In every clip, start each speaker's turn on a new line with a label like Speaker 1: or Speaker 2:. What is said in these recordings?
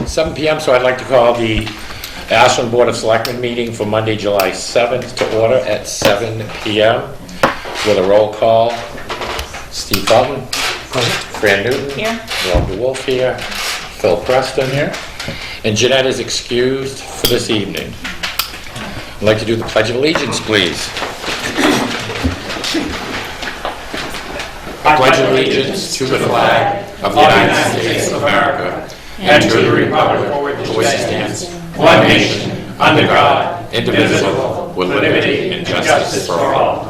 Speaker 1: 7 p.m., so I'd like to call the Ashland Board of Selectmen meeting for Monday, July 7th to order at 7 p.m. with a roll call. Steve Felton. Fran Newton.
Speaker 2: Here.
Speaker 1: Walter Wolf here. Phil Preston here. And Jeanette is excused for this evening. I'd like to do the Pledge of Allegiance, please. I pledge allegiance to the flag of the United States of America and to the republic for which it stands, one nation, under God, indivisible, with liberty and justice for all.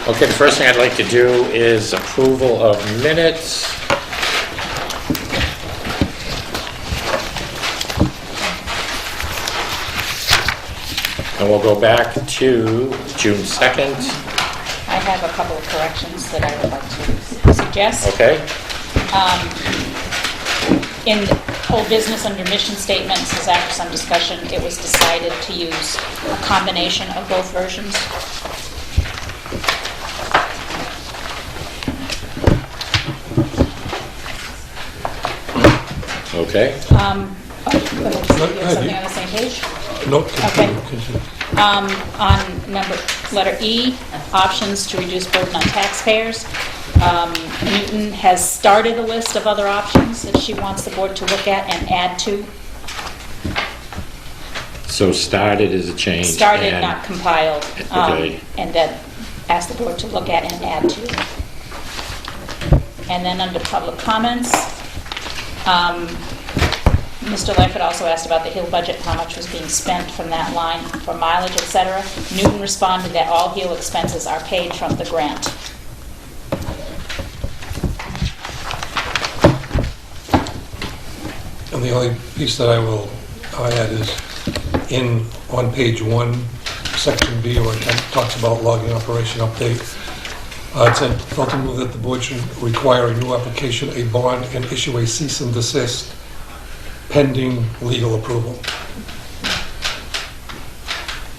Speaker 1: Okay, the first thing I'd like to do is approval of minutes. And we'll go back to June 2nd.
Speaker 2: I have a couple of corrections that I would like to suggest.
Speaker 1: Okay.
Speaker 2: In old business under mission statements, as after some discussion, it was decided to use a combination of both versions.
Speaker 1: Okay.
Speaker 2: Go ahead, Steve, you have something on the same page?
Speaker 3: Nope.
Speaker 2: Okay. On letter E, options to reduce burden on taxpayers. Newton has started a list of other options that she wants the board to look at and add to.
Speaker 1: So started is a change.
Speaker 2: Started,
Speaker 1: and-
Speaker 2: not compiled.
Speaker 1: Okay.
Speaker 2: And then ask the board to look at and add to. And then under public comments, Mr. Lightfoot also asked about the Hill budget, how much was being spent from that line for mileage, etc. Newton responded that all Hill expenses are paid from the grant.
Speaker 3: And the only piece that I will add is on page 1, section B, where it talks about logging operation update. It said, Felton moved that the board should require a new application, a bond, and issue a cease and desist pending legal approval.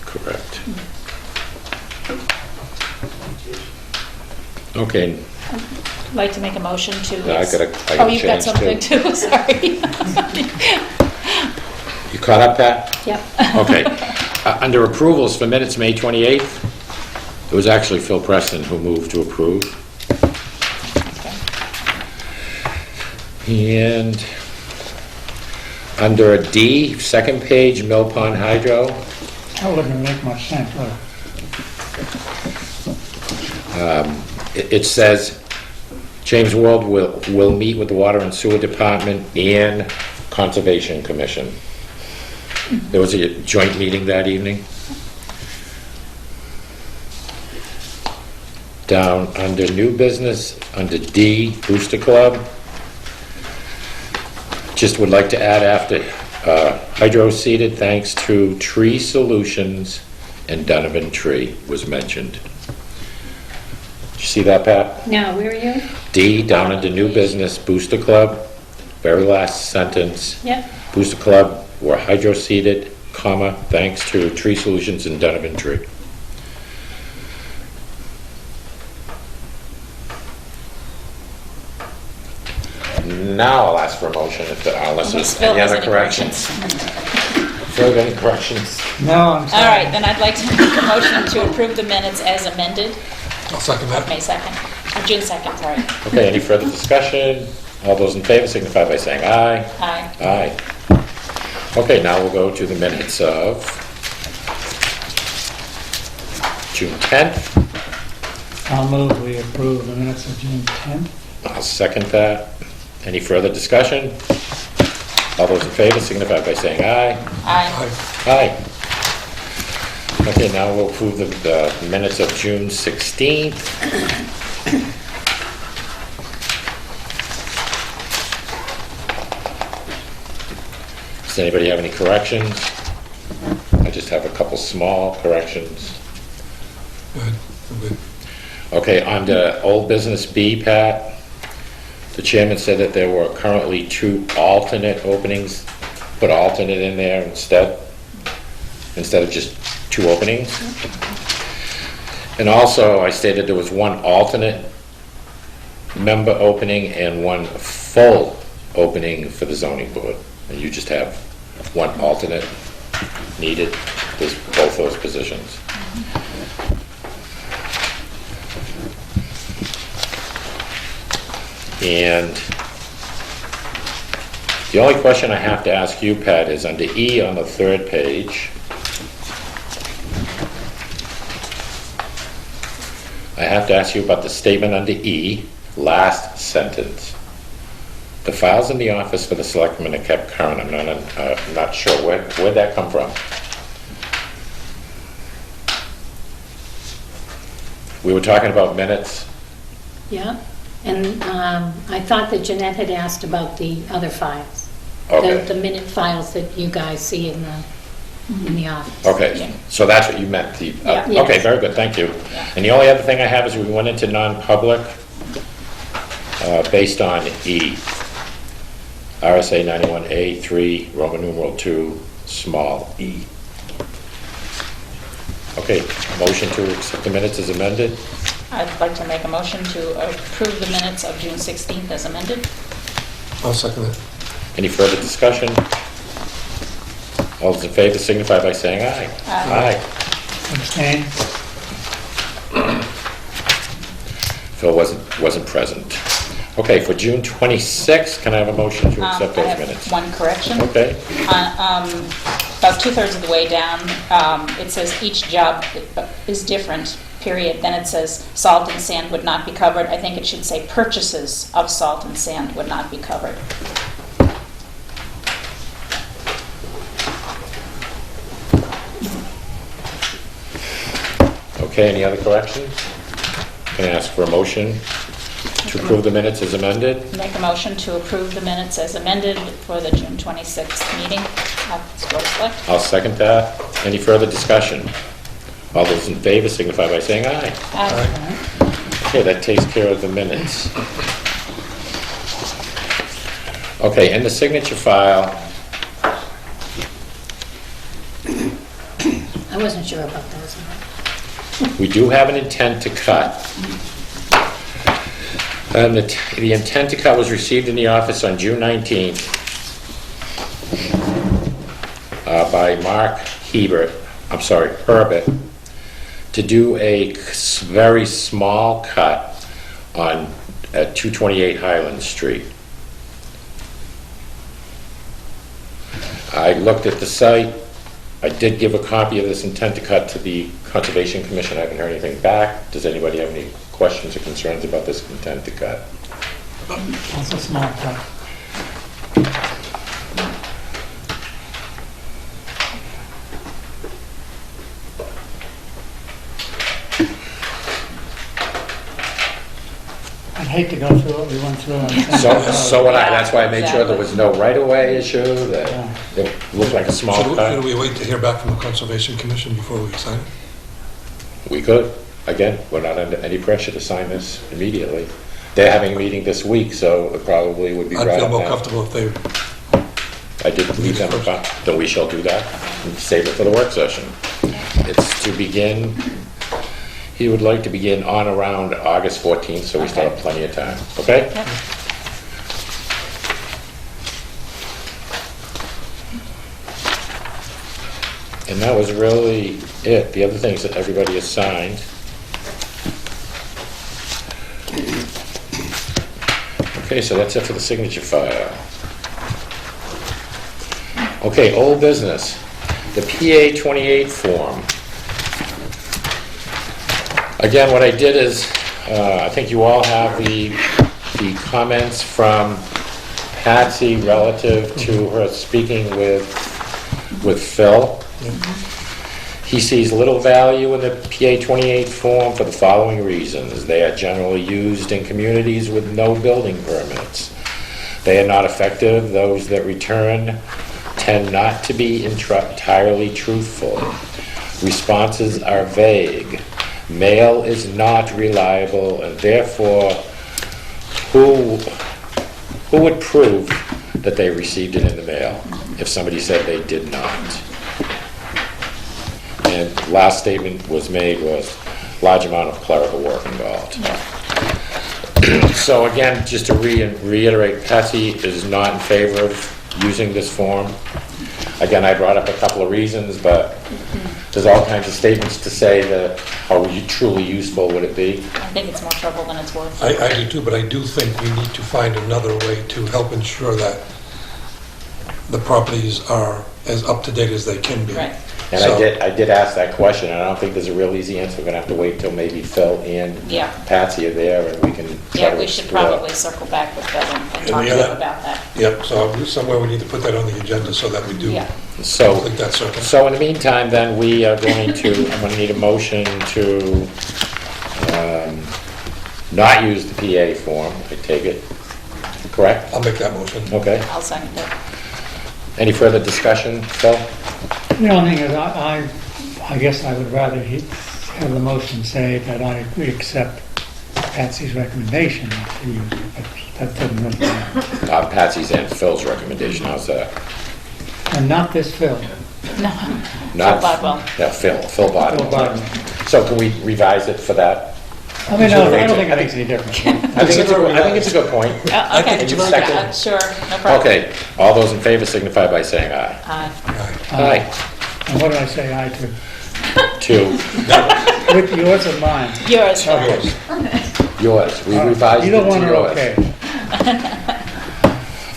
Speaker 1: Correct. Okay.
Speaker 2: I'd like to make a motion to...
Speaker 1: I gotta
Speaker 2: Oh, you've got
Speaker 1: change
Speaker 2: something too, sorry.
Speaker 1: You caught up, Pat?
Speaker 2: Yep.
Speaker 1: Okay. Under approvals for minutes, May 28th, it was actually Phil Preston who moved to approve.
Speaker 2: Okay.
Speaker 1: And under a D, second page, Mill Pond Hydro.
Speaker 4: That wouldn't make much sense, would it?
Speaker 1: It says James World will meet with the Water and Sewer Department and Conservation Commission. There was a joint meeting that evening. Down under new business, under D, Booster Club. Just would like to add after hydro seeded, thanks to Tree Solutions and Donovan Tree was mentioned. Did you see that, Pat?
Speaker 5: No, where are you?
Speaker 1: D, down under new business, Booster Club, very last sentence.
Speaker 5: Yep.
Speaker 1: Booster Club were hydro seeded, comma, thanks to Tree Solutions and Donovan Tree. Now I'll ask for a motion unless there's
Speaker 2: Phil
Speaker 1: any
Speaker 2: has
Speaker 1: other
Speaker 2: any
Speaker 1: corrections. Phil, any corrections?
Speaker 4: No, I'm
Speaker 2: All
Speaker 4: sorry.
Speaker 2: right, then I'd like to make a motion to approve the minutes as amended,
Speaker 3: I'll second that.
Speaker 2: May 2nd, or June 2nd, sorry.
Speaker 1: Okay, any further discussion? All those in favor signify by saying aye.
Speaker 2: Aye.
Speaker 1: Aye. Okay, now we'll go to the minutes of June 10th.
Speaker 4: I'll move we approve the minutes of June 10th.
Speaker 1: I'll second that. Any further discussion? All those in favor signify by saying aye.
Speaker 2: Aye.
Speaker 1: Aye. Okay, now we'll approve the minutes of June 16th. Does anybody have any corrections? I just have a couple small corrections.
Speaker 3: Good. I'm good.
Speaker 1: Okay, under old business B, Pat, the chairman said that there were currently 2 alternate openings. Put alternate in there instead of just 2 openings. And also, I stated there was 1 alternate member opening and one full opening for the zoning board. And you just have one alternate needed, there's both those positions. And the only question I have to ask you, Pat, is under E on the third page. I have to ask you about the statement under E, last sentence. The files in the office for the selectmen are kept current. I'm not sure. Where'd that come from? We were talking about minutes.
Speaker 5: Yeah, and I thought that Jeanette had asked about the other files.
Speaker 1: Okay.
Speaker 5: The minute files that you guys see in the office.
Speaker 1: Okay,
Speaker 2: Yeah.
Speaker 1: so that's what you meant.
Speaker 2: Yeah.
Speaker 1: Okay,
Speaker 5: Yes.
Speaker 1: very good, thank you.
Speaker 2: Yeah.
Speaker 1: And the only other thing I have is we went into non-public based on E. RSA 91A3, Roman numeral 2, small e. Okay, motion to accept the minutes as amended.
Speaker 2: I'd like to make a motion to approve the minutes of June 16th as amended.
Speaker 3: I'll second it.
Speaker 1: Any further discussion? All those in favor signify by saying aye.
Speaker 2: Aye.
Speaker 4: Abstain?
Speaker 1: Phil wasn't present. Okay, for June 26th, can I have a motion to accept those
Speaker 2: I have
Speaker 1: minutes?
Speaker 2: one correction.
Speaker 1: Okay,
Speaker 2: About 2/3 of the way down, it says each job is different, period. Then it says salt and sand would not be covered. I think it should say purchases of salt and sand would not be covered.
Speaker 1: okay, any other corrections? Can I ask for a motion to approve the minutes as amended?
Speaker 2: Make a motion to approve the minutes as amended for the June 26th meeting of the Board of Select.
Speaker 1: I'll second that. Any further discussion? All those in favor signify by saying aye.
Speaker 2: Aye.
Speaker 1: Okay, that takes care of the minutes. Okay, in the signature file,
Speaker 5: I wasn't sure about those.
Speaker 1: we do have an intent to cut. And the intent to cut was received in the office on June 19th by Mark Herbert, to do a very small cut at 228 Highland Street. I looked at the site. I did give a copy of this intent to cut to the Conservation Commission. I haven't heard anything back. Does anybody have any questions or concerns about this intent to cut?
Speaker 4: That's a small cut. I'd hate to go through what we went through.
Speaker 1: So would I. That's why I made sure there was no right-of-way issue, that it looked like a small
Speaker 3: So do
Speaker 1: cut.
Speaker 3: we wait to hear back from the Conservation Commission before we sign it?
Speaker 1: We could. Again, we're not under any pressure to sign this immediately. They're having a meeting this week, so it probably would be
Speaker 3: I'd
Speaker 1: right
Speaker 3: feel
Speaker 1: up
Speaker 3: more
Speaker 1: now.
Speaker 3: comfortable if they,
Speaker 1: I did leave them about, then we shall do that and save it for the work session. It's to begin, he would like to begin on around August 14th, so we still have plenty of time, okay?
Speaker 2: Yep.
Speaker 1: And that was really it. The other things that everybody has signed. Okay, so that's it for the signature file. Okay, old business. The PA 28 form. Again, what I did is, I think you all have the comments from Patsy relative to her speaking with Phil. He sees little value in the PA 28 form for the following reasons. They are generally used in communities with no building permits. They are not effective. Those that return tend not to be entirely truthful. Responses are vague. Mail is not reliable, and therefore, who would prove that they received it in the mail if somebody said they did not? And last statement was made was large amount of clerical work involved. So again, just to reiterate, Patsy is not in favor of using this form. Again, I brought up a couple of reasons, but there's all kinds of statements to say that how truly useful would it be?
Speaker 2: I think it's more trouble than it's worth.
Speaker 3: I do too, but I do think we need to find another way to help ensure that the properties are as up-to-date as they can be.
Speaker 2: Right.
Speaker 1: And
Speaker 3: So-
Speaker 1: I did ask that question, and I don't think there's a real easy answer. We're gonna have to wait till maybe Phil and
Speaker 2: Yeah.
Speaker 1: Patsy are there, and we can try
Speaker 2: Yeah,
Speaker 1: to
Speaker 2: we should
Speaker 1: explore.
Speaker 2: probably circle back with Phil and
Speaker 3: And
Speaker 2: talk
Speaker 3: the
Speaker 2: to him
Speaker 3: other-
Speaker 2: about that.
Speaker 3: Yep, so somewhere we need to put that on the agenda so that we do
Speaker 2: Yeah.
Speaker 1: So,
Speaker 3: complete that circle.
Speaker 1: so in the meantime, then, we are going to, I'm gonna need a motion to, not use the PA form, I take it, correct?
Speaker 3: I'll make that motion.
Speaker 1: Okay.
Speaker 2: I'll second it.
Speaker 1: Any further discussion, Phil?
Speaker 4: The only thing is, I guess I would rather have the motion say that we accept Patsy's recommendation not to use it, but that doesn't really matter.
Speaker 1: Patsy's and Phil's recommendation, how's that?
Speaker 4: And not this Phil.
Speaker 2: No.
Speaker 1: Not-
Speaker 2: Phil Bodwell.
Speaker 1: Yeah, Phil
Speaker 4: Phil
Speaker 1: Bodwell.
Speaker 4: Bodwell.
Speaker 1: So can we revise it for that?
Speaker 4: I mean, no, I don't think it makes any difference.
Speaker 1: I think it's a good point.
Speaker 2: Okay.
Speaker 1: think it's second.
Speaker 2: Sure, no problem.
Speaker 1: Okay, all those in favor signify by saying aye. Aye.
Speaker 4: And what did I say aye to?
Speaker 1: Two,
Speaker 4: With yours or mine?
Speaker 2: Yours.
Speaker 1: yours. Yours, we revised it
Speaker 4: Either
Speaker 1: to
Speaker 4: one are
Speaker 1: yours.
Speaker 4: okay.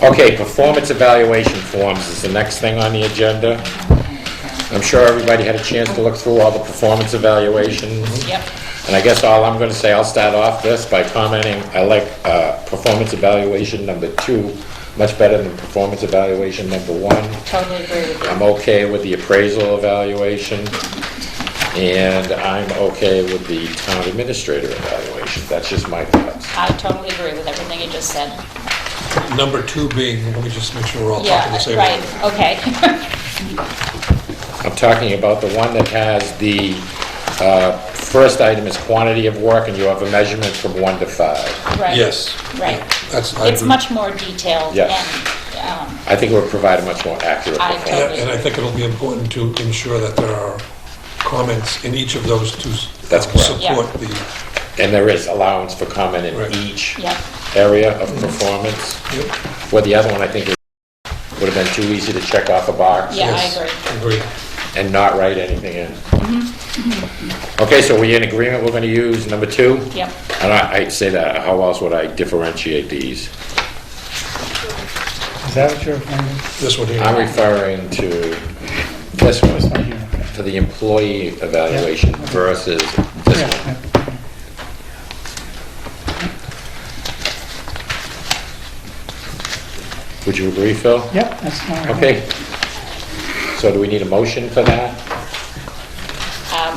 Speaker 1: Okay, performance evaluation forms is the next thing on the agenda. I'm sure everybody had a chance to look through all the performance evaluations.
Speaker 2: Yep,
Speaker 1: And I guess all I'm gonna say, I'll start off this by commenting, I like performance evaluation number 2 much better than performance evaluation number 1.
Speaker 2: totally agree with you.
Speaker 1: I'm okay with the appraisal evaluation, and I'm okay with the town administrator evaluation. That's just my thoughts.
Speaker 2: I totally agree with everything you just said.
Speaker 3: Number 2 being, let me just make sure we're all talking
Speaker 2: Yeah,
Speaker 3: the same.
Speaker 2: right, okay.
Speaker 1: I'm talking about the one that has the first item is quantity of work, and you have a measurement from 1 to 5.
Speaker 2: Right.
Speaker 3: Yes.
Speaker 2: Right.
Speaker 3: That's, I
Speaker 2: It's
Speaker 3: agree.
Speaker 2: much more detailed
Speaker 1: Yes.
Speaker 2: and,
Speaker 1: I think it would provide a much more accurate
Speaker 2: I
Speaker 1: performance.
Speaker 2: totally-
Speaker 3: And I think it'll be important to ensure that there are comments in each of those two
Speaker 1: That's correct.
Speaker 3: support the,
Speaker 1: And there is allowance for comment in
Speaker 3: Right.
Speaker 1: each
Speaker 2: yeah,
Speaker 1: area of performance. Where the other one, I think, would have been too easy to check off a box.
Speaker 2: yeah, I
Speaker 3: Yes.
Speaker 2: agree.
Speaker 3: agree.
Speaker 1: And not write anything in. Okay, so we in agreement, we're gonna use number 2?
Speaker 2: Yep,
Speaker 1: And I'd say that, how else would I differentiate these?
Speaker 4: Is that what you're referring to?
Speaker 3: This one here.
Speaker 1: I'm referring to this one,
Speaker 4: Oh, yeah, okay.
Speaker 1: for the employee evaluation versus this
Speaker 4: Yeah,
Speaker 1: one. Would you agree, Phil?
Speaker 4: Yep, that's fine.
Speaker 1: Okay. So do we need a motion for that?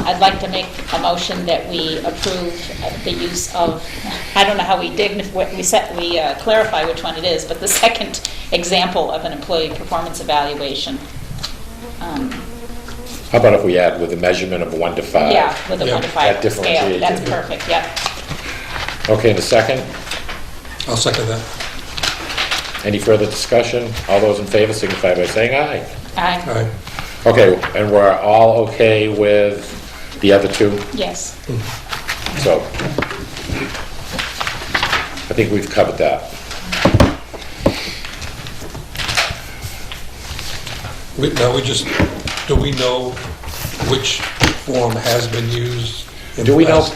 Speaker 2: I'd like to make a motion that we approve the use of, I don't know how we clarify which one it is, but the second example of an employee performance evaluation.
Speaker 1: How about if we add with a measurement of 1 to 5?
Speaker 2: Yeah, with a
Speaker 3: Yeah,
Speaker 2: 1 to 5
Speaker 1: that
Speaker 2: scale,
Speaker 1: differentiates
Speaker 2: that's
Speaker 1: it.
Speaker 2: perfect, yep.
Speaker 1: Okay, and the second?
Speaker 3: I'll second that.
Speaker 1: Any further discussion? All those in favor signify by saying aye.
Speaker 2: Aye,
Speaker 3: Aye.
Speaker 1: Okay, and we're all okay with the other 2?
Speaker 2: yes,
Speaker 1: So, I think we've covered that.
Speaker 3: Now, do we know which form has been used? in
Speaker 1: Do
Speaker 3: the
Speaker 1: we know,
Speaker 3: past?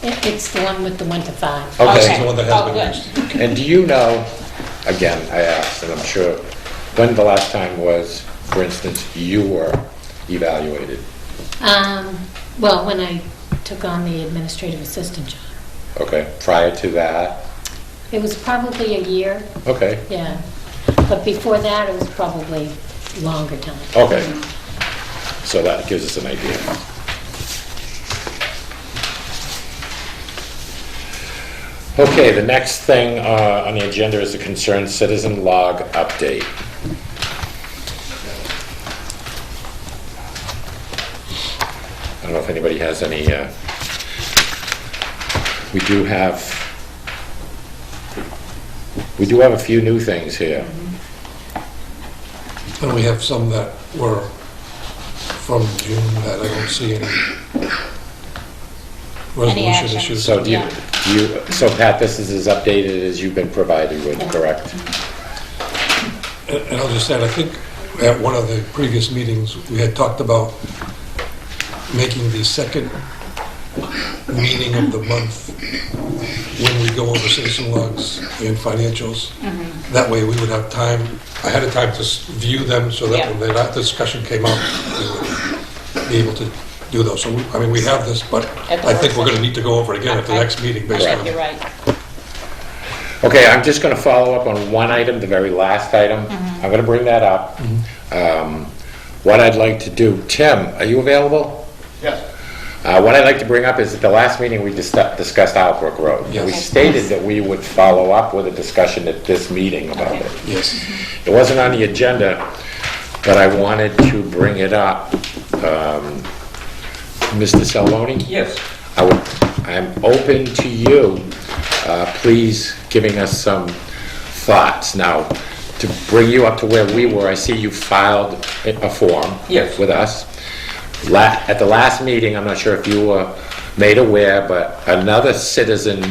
Speaker 5: It's the one with the 1 to 5.
Speaker 3: This is
Speaker 1: okay,
Speaker 3: the one that
Speaker 2: Oh,
Speaker 3: has been
Speaker 2: good.
Speaker 3: used.
Speaker 1: and do you know, again, I asked, and I'm sure, when the last time was, for instance, you were evaluated?
Speaker 5: Well, when I took on the administrative assistant job,
Speaker 1: Okay, prior to that?
Speaker 5: it was probably a year,
Speaker 1: Okay,
Speaker 5: yeah. But before that, it was probably longer time.
Speaker 1: okay. So that gives us an idea. Okay, the next thing on the agenda is the concerned citizen log update. I don't know if anybody has any, we do have a few new things here.
Speaker 3: And we have some that were from June that I don't see any resolution
Speaker 2: action.
Speaker 3: issues.
Speaker 1: So do you,
Speaker 2: Yeah.
Speaker 1: So Pat, this is as updated as you've been provided with, correct?
Speaker 3: And I'll just add, I think at one of the previous meetings, we had talked about making the second meeting of the month when we go over citizen logs and financials. That way we would have time, ahead of time, to view them, so that when that discussion came up, we would be able to do those. So, we have this, but I think we're going to need to go over it again at the next meeting based on...
Speaker 2: You're right.
Speaker 1: Okay, I'm just gonna follow up on one item, the very last item. I'm gonna bring that up. What I'd like to do, Tim, are you available?
Speaker 6: Yes.
Speaker 1: What I'd like to bring up is at the last meeting, we discussed Albrook Road.
Speaker 3: Yes.
Speaker 1: We stated that we would follow up with a discussion at this meeting about it.
Speaker 3: Yes.
Speaker 1: It wasn't on the agenda, but I wanted to bring it up. Mr. Salvoni?
Speaker 6: Yes.
Speaker 1: I'm open to you, please giving us some thoughts. Now, to bring you up to where we were, I see you filed a form
Speaker 6: Yes.
Speaker 1: with us. At the last meeting, I'm not sure if you were made aware, but another citizen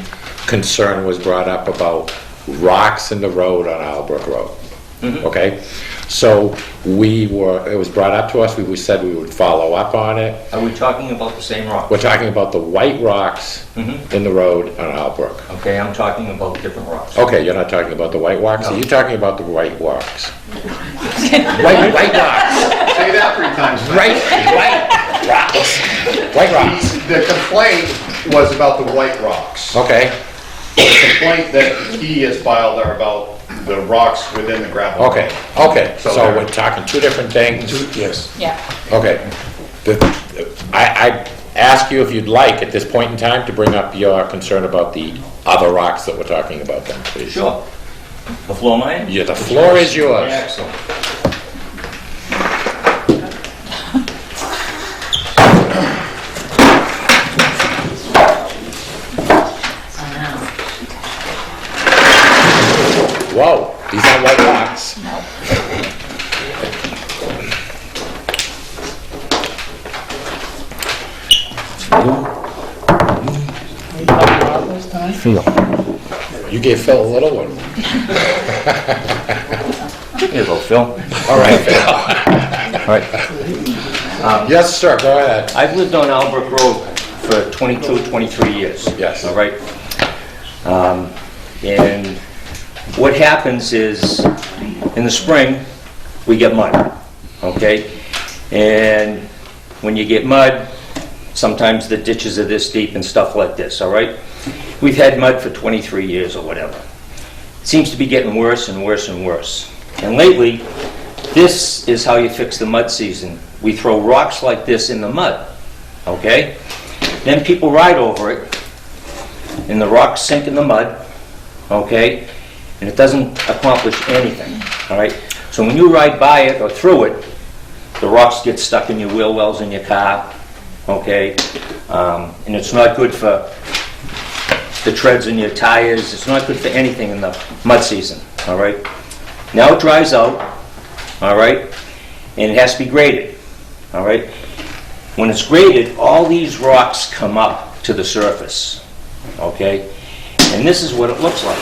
Speaker 1: concern was brought up about rocks in the road on Albrook Road. Okay? So it was brought up to us, we said we would follow up on it.
Speaker 6: Are we talking about the same rock?
Speaker 1: We're talking about the white rocks in the road on Albrook.
Speaker 6: Okay, I'm talking about different rocks.
Speaker 1: Okay, you're not talking about the white rocks?
Speaker 6: No.
Speaker 1: You're talking about the white rocks. White rocks.
Speaker 7: Say that 3 times.
Speaker 1: White rocks. White rocks.
Speaker 7: The complaint was about the white rocks.
Speaker 1: Okay,
Speaker 7: The complaint that he has filed are about the rocks within the gravel.
Speaker 1: okay. So we're talking two different things?
Speaker 3: Yes.
Speaker 2: Yeah.
Speaker 1: Okay. I ask you if you'd like, at this point in time, to bring up your concern about the other rocks that we're talking about then, please.
Speaker 6: Sure. The floor mine?
Speaker 1: Yeah, the floor is yours.
Speaker 6: Excellent.
Speaker 1: Whoa, these aren't white rocks. You gave Phil a little one.
Speaker 6: Here you go, Phil.
Speaker 1: All right, Phil.
Speaker 6: All right.
Speaker 1: Yes, sir, go ahead.
Speaker 6: I've lived on Albrook Road for 22, 23 years.
Speaker 1: Yes.
Speaker 6: All right. And what happens is, in the spring, we get mud, okay? And when you get mud, sometimes the ditches are this deep and stuff like this, all right? We've had mud for 23 years or whatever. It seems to be getting worse and worse and worse. And lately, this is how you fix the mud season. We throw rocks like this in the mud, okay? Then people ride over it, and the rocks sink in the mud, okay? And it doesn't accomplish anything, all right? So when you ride by it or through it, the rocks get stuck in your wheel wells in your car, okay? And it's not good for the treads in your tires. It's not good for anything in the mud season, all right? Now it dries out, all right? And it has to be graded, all right? When it's graded, all these rocks come up to the surface, okay? And this is what it looks like.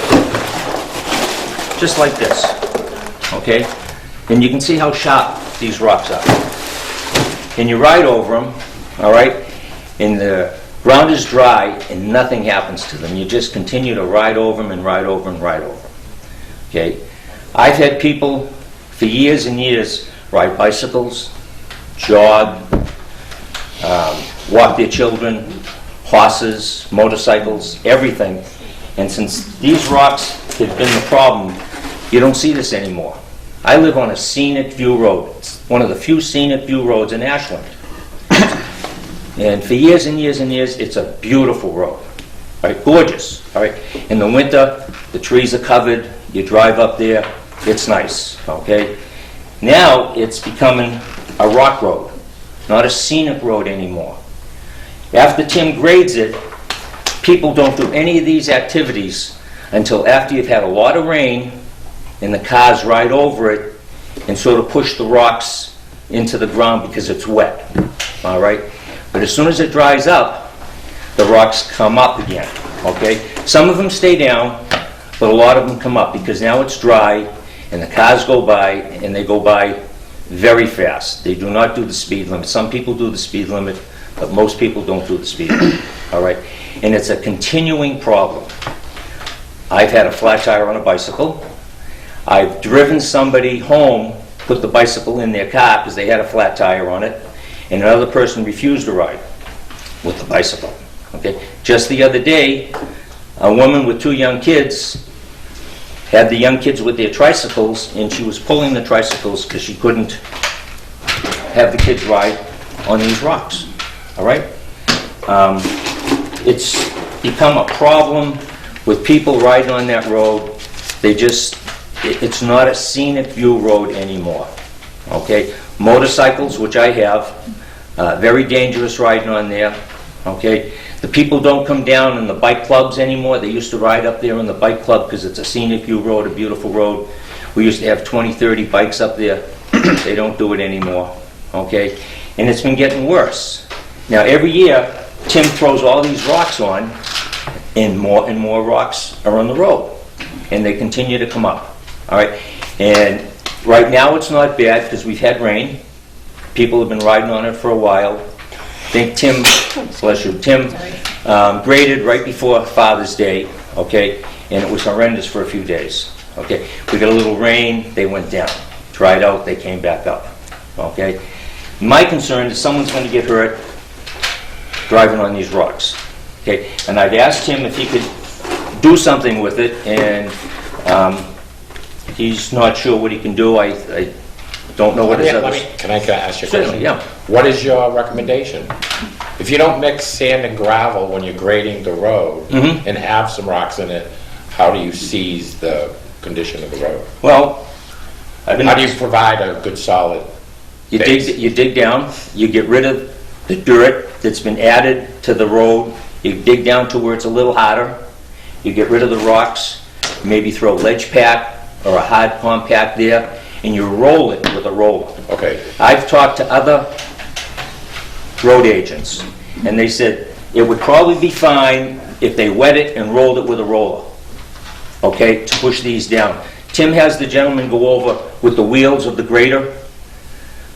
Speaker 6: Just like this, okay? And you can see how sharp these rocks are. And you ride over them, all right? And the ground is dry and nothing happens to them. You just continue to ride over them and ride over and ride over them, okay? I've had people for years and years ride bicycles, jog, walk their children, horses, motorcycles, everything. And since these rocks have been the problem, you don't see this anymore. I live on a scenic view road. It's one of the few scenic view roads in Ashland. And for years and years and years, it's a beautiful road. All right, gorgeous. All right, in the winter, the trees are covered. You drive up there, it's nice. Okay. Now it's becoming a rock road, not a scenic road anymore. After Tim grades it, people don't do any of these activities until after you've had a lot of rain and the cars ride over it and sort of push the rocks into the ground because it's wet. All right. But as soon as it dries up, the rocks come up again. okay? Some of them stay down, but a lot of them come up, because now it's dry, and the cars go by, and they go by very fast. They do not do the speed limit. Some people do the speed limit, but most people don't do the speed limit, all right? And it's a continuing problem. I've had a flat tire on a bicycle. I've driven somebody home, put the bicycle in their car because they had a flat tire on it, and another person refused to ride with the bicycle, okay? Just the other day, a woman with 2 young kids had the young kids with their tricycles, and she was pulling the tricycles because she couldn't have the kids ride on these rocks, all right? It's become a problem with people riding on that road. It's not a scenic view road anymore, okay? Motorcycles, which I have, very dangerous riding on there, okay? The people don't come down in the bike clubs anymore. They used to ride up there in the bike club because it's a scenic view road, a beautiful road. We used to have 20, 30 bikes up there. They don't do it anymore, okay? And it's been getting worse. Now, every year, Tim throws all these rocks on, and more rocks are on the road, and they continue to come up, all right? And right now, it's not bad because we've had rain. People have been riding on it for a while. I think Tim, bless you, Tim graded right before Father's Day, okay? And it was horrendous for a few days, okay? We got a little rain, they went down. Dried out, they came back up, okay? My concern is someone's going to get hurt driving on these rocks, okay? And I've asked him if he could do something with it, and he's not sure what he can do. I don't know what his other...
Speaker 1: Can I ask you a
Speaker 6: Certainly,
Speaker 1: question?
Speaker 6: yeah.
Speaker 1: What is your recommendation? If you don't mix sand and gravel when you're grading the road and have some rocks in it, how do you seize the condition of the road?
Speaker 6: Well,
Speaker 1: How do you provide a good solid
Speaker 6: you
Speaker 1: base?
Speaker 6: dig down, you get rid of the dirt that's been added to the road, you dig down to where it's a little harder, you get rid of the rocks, maybe throw ledge pack or a hard compact there, and you roll it with a roller.
Speaker 1: Okay.
Speaker 6: I've talked to other road agents, and they said it would probably be fine if they wet it and rolled it with a roller, okay, to push these down. Tim has the gentleman go over with the wheels of the grader,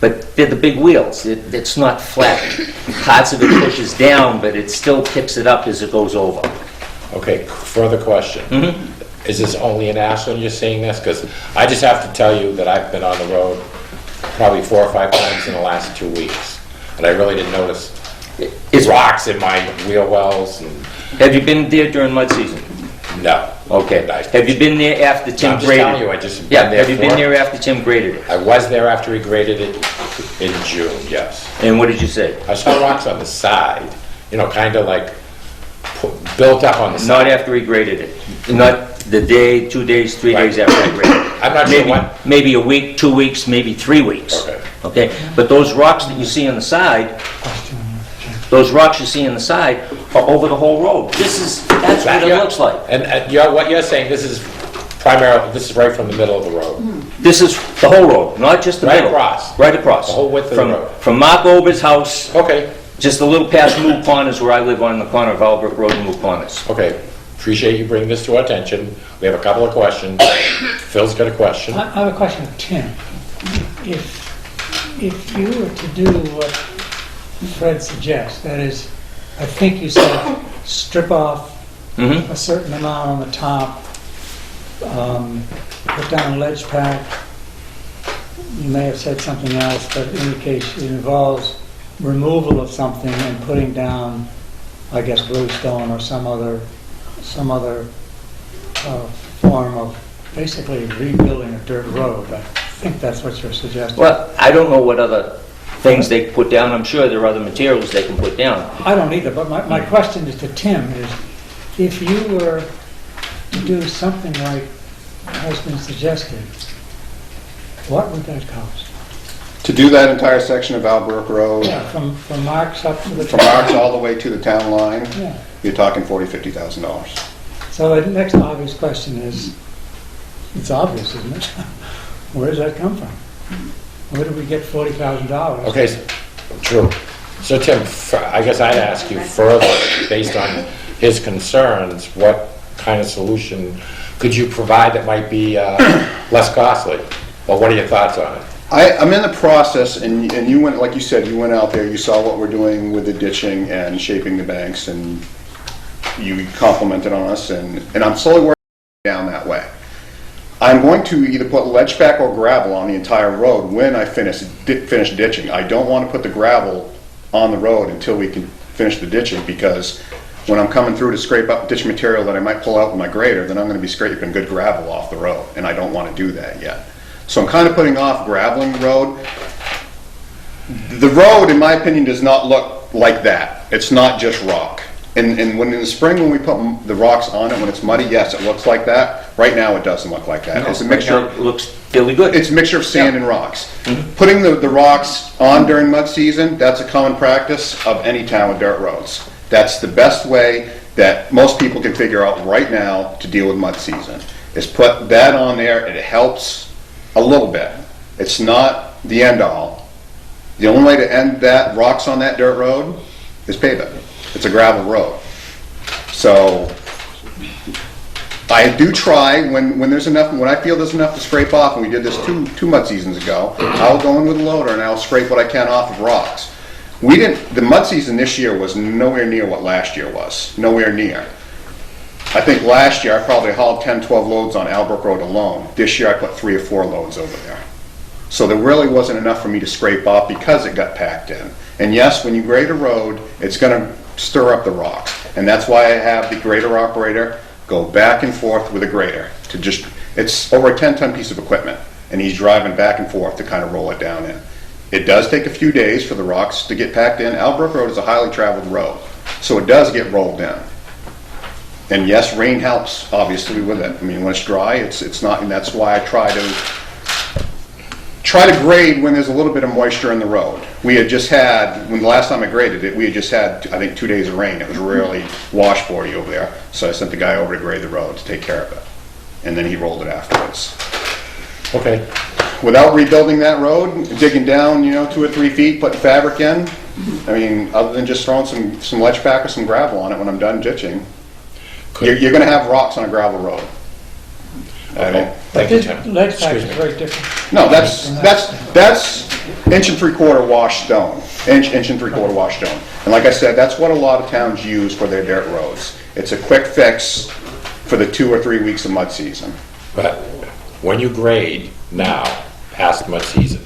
Speaker 6: but they're the big wheels. It's not flat. Parts of it pushes down, but it still picks it up as it goes over.
Speaker 1: Okay, further question. Is this only in Ashland you're seeing this? Because I just have to tell you that I've been on the road probably 4 or 5 times in the last 2 weeks, and I really didn't notice rocks in my wheel wells. And
Speaker 6: Have you been there during mud season?
Speaker 1: no.
Speaker 6: Okay. Have you been there after Tim
Speaker 1: I'm just
Speaker 6: graded?
Speaker 1: telling you, I just
Speaker 6: Yeah,
Speaker 1: been there
Speaker 6: have you been
Speaker 1: for-
Speaker 6: there after Tim graded it?
Speaker 1: I was there after he graded it in June, yes.
Speaker 6: And what did you say?
Speaker 1: I saw rocks on the side, you know, kind of like built up on the side.
Speaker 6: Not after he graded it. Not the day, 2 days, 3 days
Speaker 1: Right.
Speaker 6: after he graded it.
Speaker 1: I'm not sure what.
Speaker 6: Maybe a week, 2 weeks, maybe 3 weeks.
Speaker 1: Okay.
Speaker 6: Okay? But those rocks that you see on the side, those rocks you see on the side are over the whole road. That's what it
Speaker 1: Yeah.
Speaker 6: looks like.
Speaker 1: And what you're saying, this is primarily, this is right from the middle of the road.
Speaker 6: This is the whole road, not just the
Speaker 1: Right
Speaker 6: middle.
Speaker 1: across.
Speaker 6: Right across.
Speaker 1: The whole width of the road.
Speaker 6: From Mark Ober's house,
Speaker 1: Okay,
Speaker 6: just a little past Moo Corners where I live on the corner of Albert Road and Moo Corners.
Speaker 1: okay. Appreciate you bringing this to our attention. We have a couple of questions. Phil's got a question.
Speaker 4: I have a question of Tim. If you were to do what Fred suggests, that is, I think you said strip off
Speaker 6: Mm-hmm.
Speaker 4: a certain amount on the top, put down a ledge pack. You may have said something else, but in any case, it involves removal of something and putting down, I guess, bluestone or some other form of basically rebuilding a dirt road. I think that's what you're suggesting.
Speaker 6: Well, I don't know what other things they put down. I'm sure there are other materials they can put down.
Speaker 4: I don't either, but my question is to Tim is, if you were to do something like has been suggested, what would that cost?
Speaker 8: To do that entire section of Albrook Road,
Speaker 4: Yeah, from Marks up to the...
Speaker 8: from Marks all the way to the town line,
Speaker 4: Yeah.
Speaker 8: you're talking $40,000, $50,000.
Speaker 4: So the next obvious question is, it's obvious, isn't it? Where does that come from? Where do we get $40,000?
Speaker 1: Okay, true. So Tim, I guess I'd ask you further, based on his concerns, what kind of solution could you provide that might be less costly? Well, what are your thoughts on it?
Speaker 8: I'm in the process, and you went, like you said, you went out there, you saw what we're doing with the ditching and shaping the banks, and you complimented on us, and I'm slowly working down that way. I'm going to either put ledge pack or gravel on the entire road when I finish ditching. I don't want to put the gravel on the road until we can finish the ditching, because when I'm coming through to scrape up ditch material that I might pull out with my grader, then I'm going to be scraping good gravel off the road, and I don't want to do that yet. So I'm kind of putting off graveling the road. The road, in my opinion, does not look like that. It's not just rock. And when in the spring, when we put the rocks on it, when it's muddy, yes, it looks like that. Right now, it doesn't look like that. It's a mixture.
Speaker 6: Right now, it looks fairly good.
Speaker 8: It's a mixture of sand and rocks. Putting the rocks on during mud season, that's a common practice of any town with dirt roads. That's the best way that most people can figure out right now to deal with mud season, is put that on there. It helps a little bit. It's not the end all. The only way to end that, rocks on that dirt road, is pave it. It's a gravel road. So I do try when there's enough, when I feel there's enough to scrape off, and we did this two mud seasons ago, I'll go in with a loader and I'll scrape what I can off of rocks. The mud season this year was nowhere near what last year was. Nowhere near. I think last year I probably hauled 10, 12 loads on Albrook Road alone. This year I put 3 or 4 loads over there. So there really wasn't enough for me to scrape off because it got packed in. And yes, when you grade a road, it's going to stir up the rocks. And that's why I have the grader operator go back and forth with a grader to just, it's over a 10-ton piece of equipment, and he's driving back and forth to kind of roll it down in. It does take a few days for the rocks to get packed in. Albrook Road is a highly traveled road, so it does get rolled in. And yes, rain helps, obviously, with it. I mean, when it's dry, it's not, and that's why I try to grade when there's a little bit of moisture in the road. We had just had, when the last time I graded it, we had just had, I think, 2 days of rain. It was really washboardy over there, so I sent the guy over to grade the road to take care of it. And then he rolled it afterwards.
Speaker 1: Okay.
Speaker 8: Without rebuilding that road, digging down, 2 or 3 feet, putting fabric in, I mean, other than just throwing some ledge pack or some gravel on it when I'm done ditching, you're going to have rocks on a gravel road.
Speaker 1: Okay. Thank you, Tim.
Speaker 4: Ledge pack is
Speaker 1: Excuse me.
Speaker 4: very different.
Speaker 8: No, that's 1 3/4 wash stone, inch and 3/4 wash stone. And like I said, that's what a lot of towns use for their dirt roads. It's a quick fix for the 2 or 3 weeks of mud season.
Speaker 1: But when you grade now, past mud season,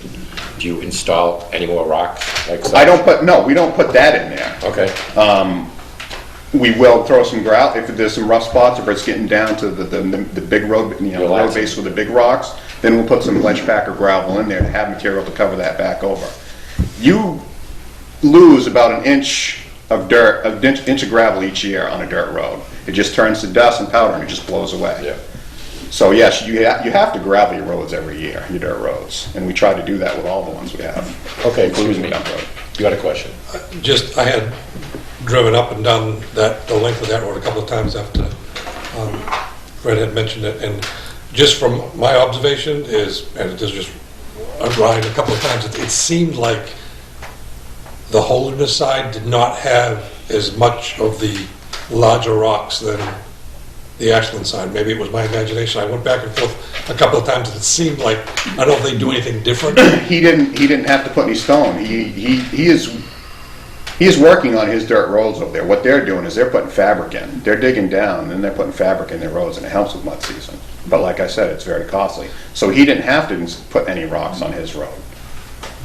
Speaker 1: do you install any more rocks like such?
Speaker 8: We don't put that in there.
Speaker 1: Okay.
Speaker 8: We will throw some gravel, if there's some rough spots, if it's getting down to the big road, road base with the big rocks, then we'll put some ledge pack or gravel in there to have material to cover that back over. You lose about an inch of dirt, an inch of gravel each year on a dirt road. It just turns to dust and powder and it just blows away.
Speaker 1: Yeah.
Speaker 8: So yes, you have to gravel your roads every year, your dirt roads, and we try to do that with all the ones we have.
Speaker 1: Okay, excuse me.
Speaker 8: Dump road.
Speaker 1: You got a question?
Speaker 3: I had driven up and down the length of that road a couple of times after Fred had mentioned it, and just from my observation and it is just riding a couple of times, it seemed like the Holderness side did not have as much of the larger rocks than the Ashland side. Maybe it was my imagination. I went back and forth a couple of times, and it seemed like, I don't know if they do anything different.
Speaker 8: He didn't have to put any stone. He is working on his dirt roads over there. What they're doing is they're putting fabric in. They're digging down and they're putting fabric in their roads, and it helps with mud season. But like I said, it's very costly. So he didn't have to put any rocks on his road.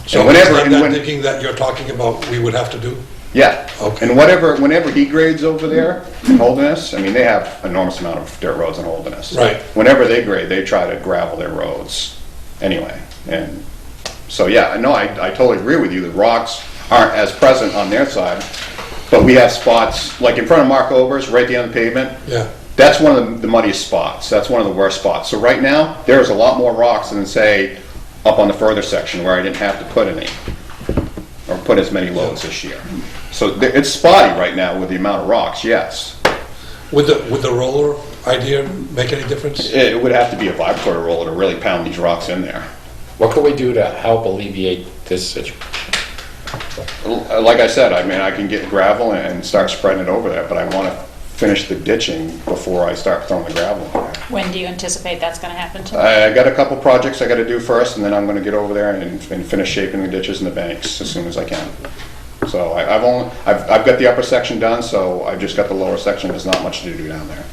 Speaker 3: So
Speaker 8: And
Speaker 3: is that digging that you're talking about we would have to do?
Speaker 8: Yeah.
Speaker 3: Okay.
Speaker 8: And whenever he grades over there in Holderness, I mean, they have enormous amount of dirt roads in Holderness.
Speaker 3: Right.
Speaker 8: Whenever they grade, they try to gravel their roads anyway. And so, yeah, no, I totally agree with you. The rocks aren't as present on their side, but we have spots, like in front of Mark Ober's, right there on the pavement.
Speaker 3: Yeah.
Speaker 8: That's one of the muddiest spots. That's one of the worst spots. So right now, there's a lot more rocks than, say, up on the further section where I didn't have to put any, or put as many loads this year. So it's spotty right now with the amount of rocks, yes.
Speaker 3: Would the roller idea make any difference?
Speaker 8: It would have to be a vibratory roller to really pound these rocks in there.
Speaker 1: What can we do to help alleviate this situation?
Speaker 8: Like I said, I mean, I can get gravel and start spreading it over there, but I want to finish the ditching before I start throwing the gravel in there.
Speaker 2: When do you anticipate that's gonna happen to?
Speaker 8: I got a couple projects I gotta do first, and then I'm gonna get over there and finish shaping the ditches and the banks as soon as I can. So I've got the upper section done, so I've just got the lower section, there's not much to do down there.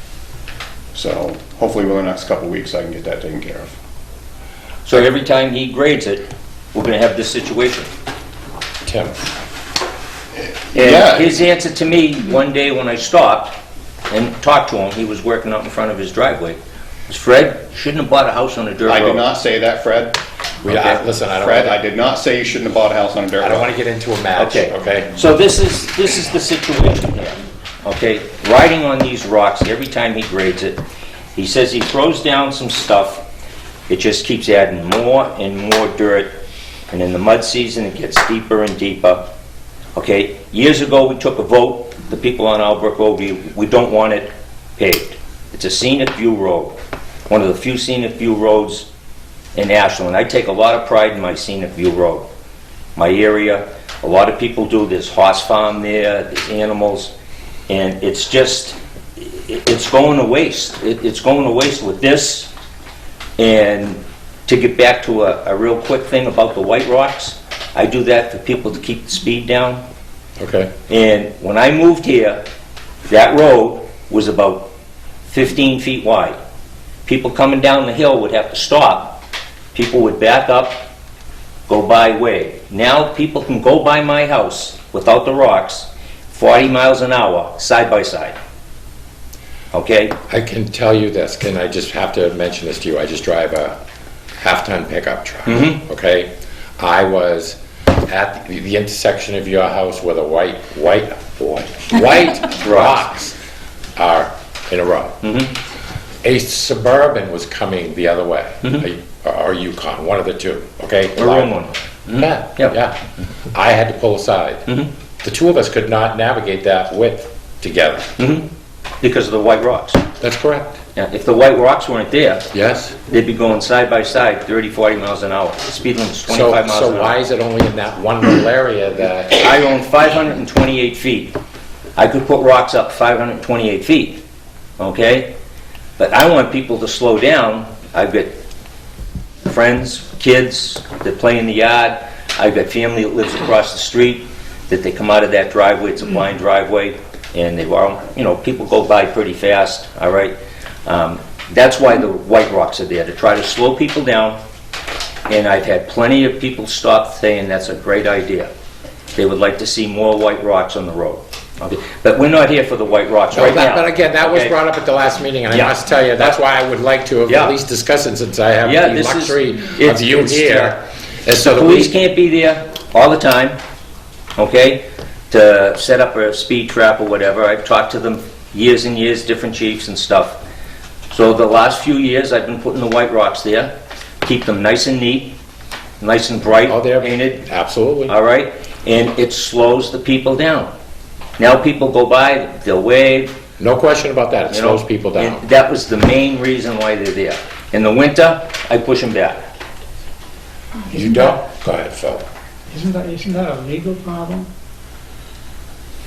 Speaker 8: So hopefully within the next couple of weeks, I can get that taken care of.
Speaker 6: So every time he grades it, we're gonna have this situation.
Speaker 1: Tim,
Speaker 8: Yeah.
Speaker 6: And his answer to me, one day when I stopped and talked to him, he was working out in front of his driveway, was, Fred, shouldn't have bought a house on a dirt road.
Speaker 8: I did not say that, Fred.
Speaker 1: listen, I don't.
Speaker 8: Fred, I did not say you shouldn't have bought a house on a dirt
Speaker 1: I don't
Speaker 8: road.
Speaker 1: want to get into a match,
Speaker 6: Okay.
Speaker 1: okay?
Speaker 6: So this is the situation here, okay? Riding on these rocks, every time he grades it, he says he throws down some stuff, it just keeps adding more and more dirt, and in the mud season, it gets deeper and deeper. Okay, years ago, we took a vote, the people on Albrook Road, we don't want it paved. It's a scenic view road, one of the few scenic view roads in Ashland. I take a lot of pride in my scenic view road. My area, a lot of people do, there's horse farm there, there's animals, and it's just, it's going to waste. It's going to waste with this. And to get back to a real quick thing about the white rocks, I do that for people to keep the speed down.
Speaker 1: Okay.
Speaker 6: And when I moved here, that road was about 15 feet wide. People coming down the hill would have to stop. People would back up, go by way. Now people can go by my house without the rocks, 40 miles an hour, side by side. Okay?
Speaker 1: I can tell you this, can I just have to mention this to you? I just drive a half-ton pickup truck, okay? I was at the intersection of your house where the white rocks are in a row. A Suburban was coming the other way, or Yukon, one of the two, okay?
Speaker 6: A room one.
Speaker 1: Yeah. I had to pull aside. The two of us could not navigate that width together.
Speaker 6: Because of the white rocks.
Speaker 1: That's correct.
Speaker 6: Yeah, if the white rocks weren't there,
Speaker 1: Yes?
Speaker 6: they'd be going side by side, 30, 40 miles an hour. The speed limit's
Speaker 1: So,
Speaker 6: 25 miles an
Speaker 1: so why
Speaker 6: hour.
Speaker 1: is it only in that one little area that,
Speaker 6: I own 528 feet. I could put rocks up 528 feet, okay? But I want people to slow down. I've got friends, kids that play in the yard. I've got family that lives across the street, that they come out of that driveway, it's a blind driveway, and they, well, you know, people go by pretty fast, all right? That's why the white rocks are there, to try to slow people down, and I've had plenty of people stop saying that's a great idea. They would like to see more white rocks on the road. Okay, but we're not here for the white rocks right now.
Speaker 1: but again, that was
Speaker 6: okay?
Speaker 1: brought up at the last meeting, and I
Speaker 6: Yeah.
Speaker 1: must tell you, that's why I would like to have
Speaker 6: Yeah.
Speaker 1: at least discussed it, since I have
Speaker 6: Yeah,
Speaker 1: the
Speaker 6: this is-
Speaker 1: luxury
Speaker 6: it's-
Speaker 1: of you
Speaker 6: it's,
Speaker 1: here. is so
Speaker 6: The
Speaker 1: that
Speaker 6: police
Speaker 1: we,
Speaker 6: can't be there all the time, okay, to set up a speed trap or whatever. I've talked to them years and years, different chiefs and stuff. So the last few years, I've been putting the white rocks there, keep them nice and neat, nice and bright,
Speaker 1: oh, they're
Speaker 6: painted,
Speaker 1: absolutely.
Speaker 6: all right? And it slows the people down. Now people go by, they'll wave,
Speaker 1: No question about that, it
Speaker 6: you know.
Speaker 1: slows people down.
Speaker 6: And that was the main reason why they're there. In the winter, I push them back.
Speaker 1: You don't? Go ahead, Phil.
Speaker 4: Isn't that a legal problem?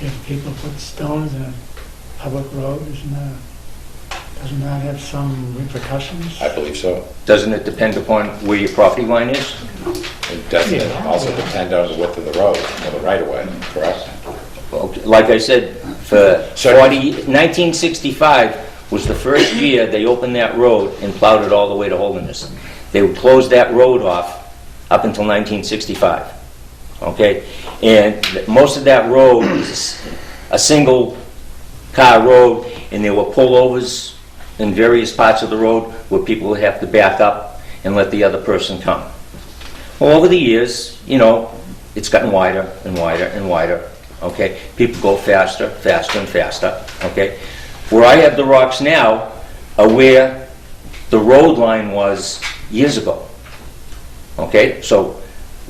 Speaker 4: If people put stones in a public road, doesn't that have some repercussions?
Speaker 1: I believe so.
Speaker 6: Doesn't it depend upon where your property line is?
Speaker 1: It doesn't
Speaker 4: Yeah.
Speaker 1: also depend on the width of the road, or the right of way, correct?
Speaker 6: Okay, like I said, for
Speaker 1: So-
Speaker 6: 1965 was the first year they opened that road and plowed it all the way to Holderness. They would close that road off up until 1965, okay? And most of that road was a single car road, and there were pullovers in various parts of the road where people would have to back up and let the other person come. Well, over the years, you know, it's gotten wider and wider and wider, okay? People go faster, faster and faster, okay? Where I have the rocks now are where the road line was years ago, okay? So,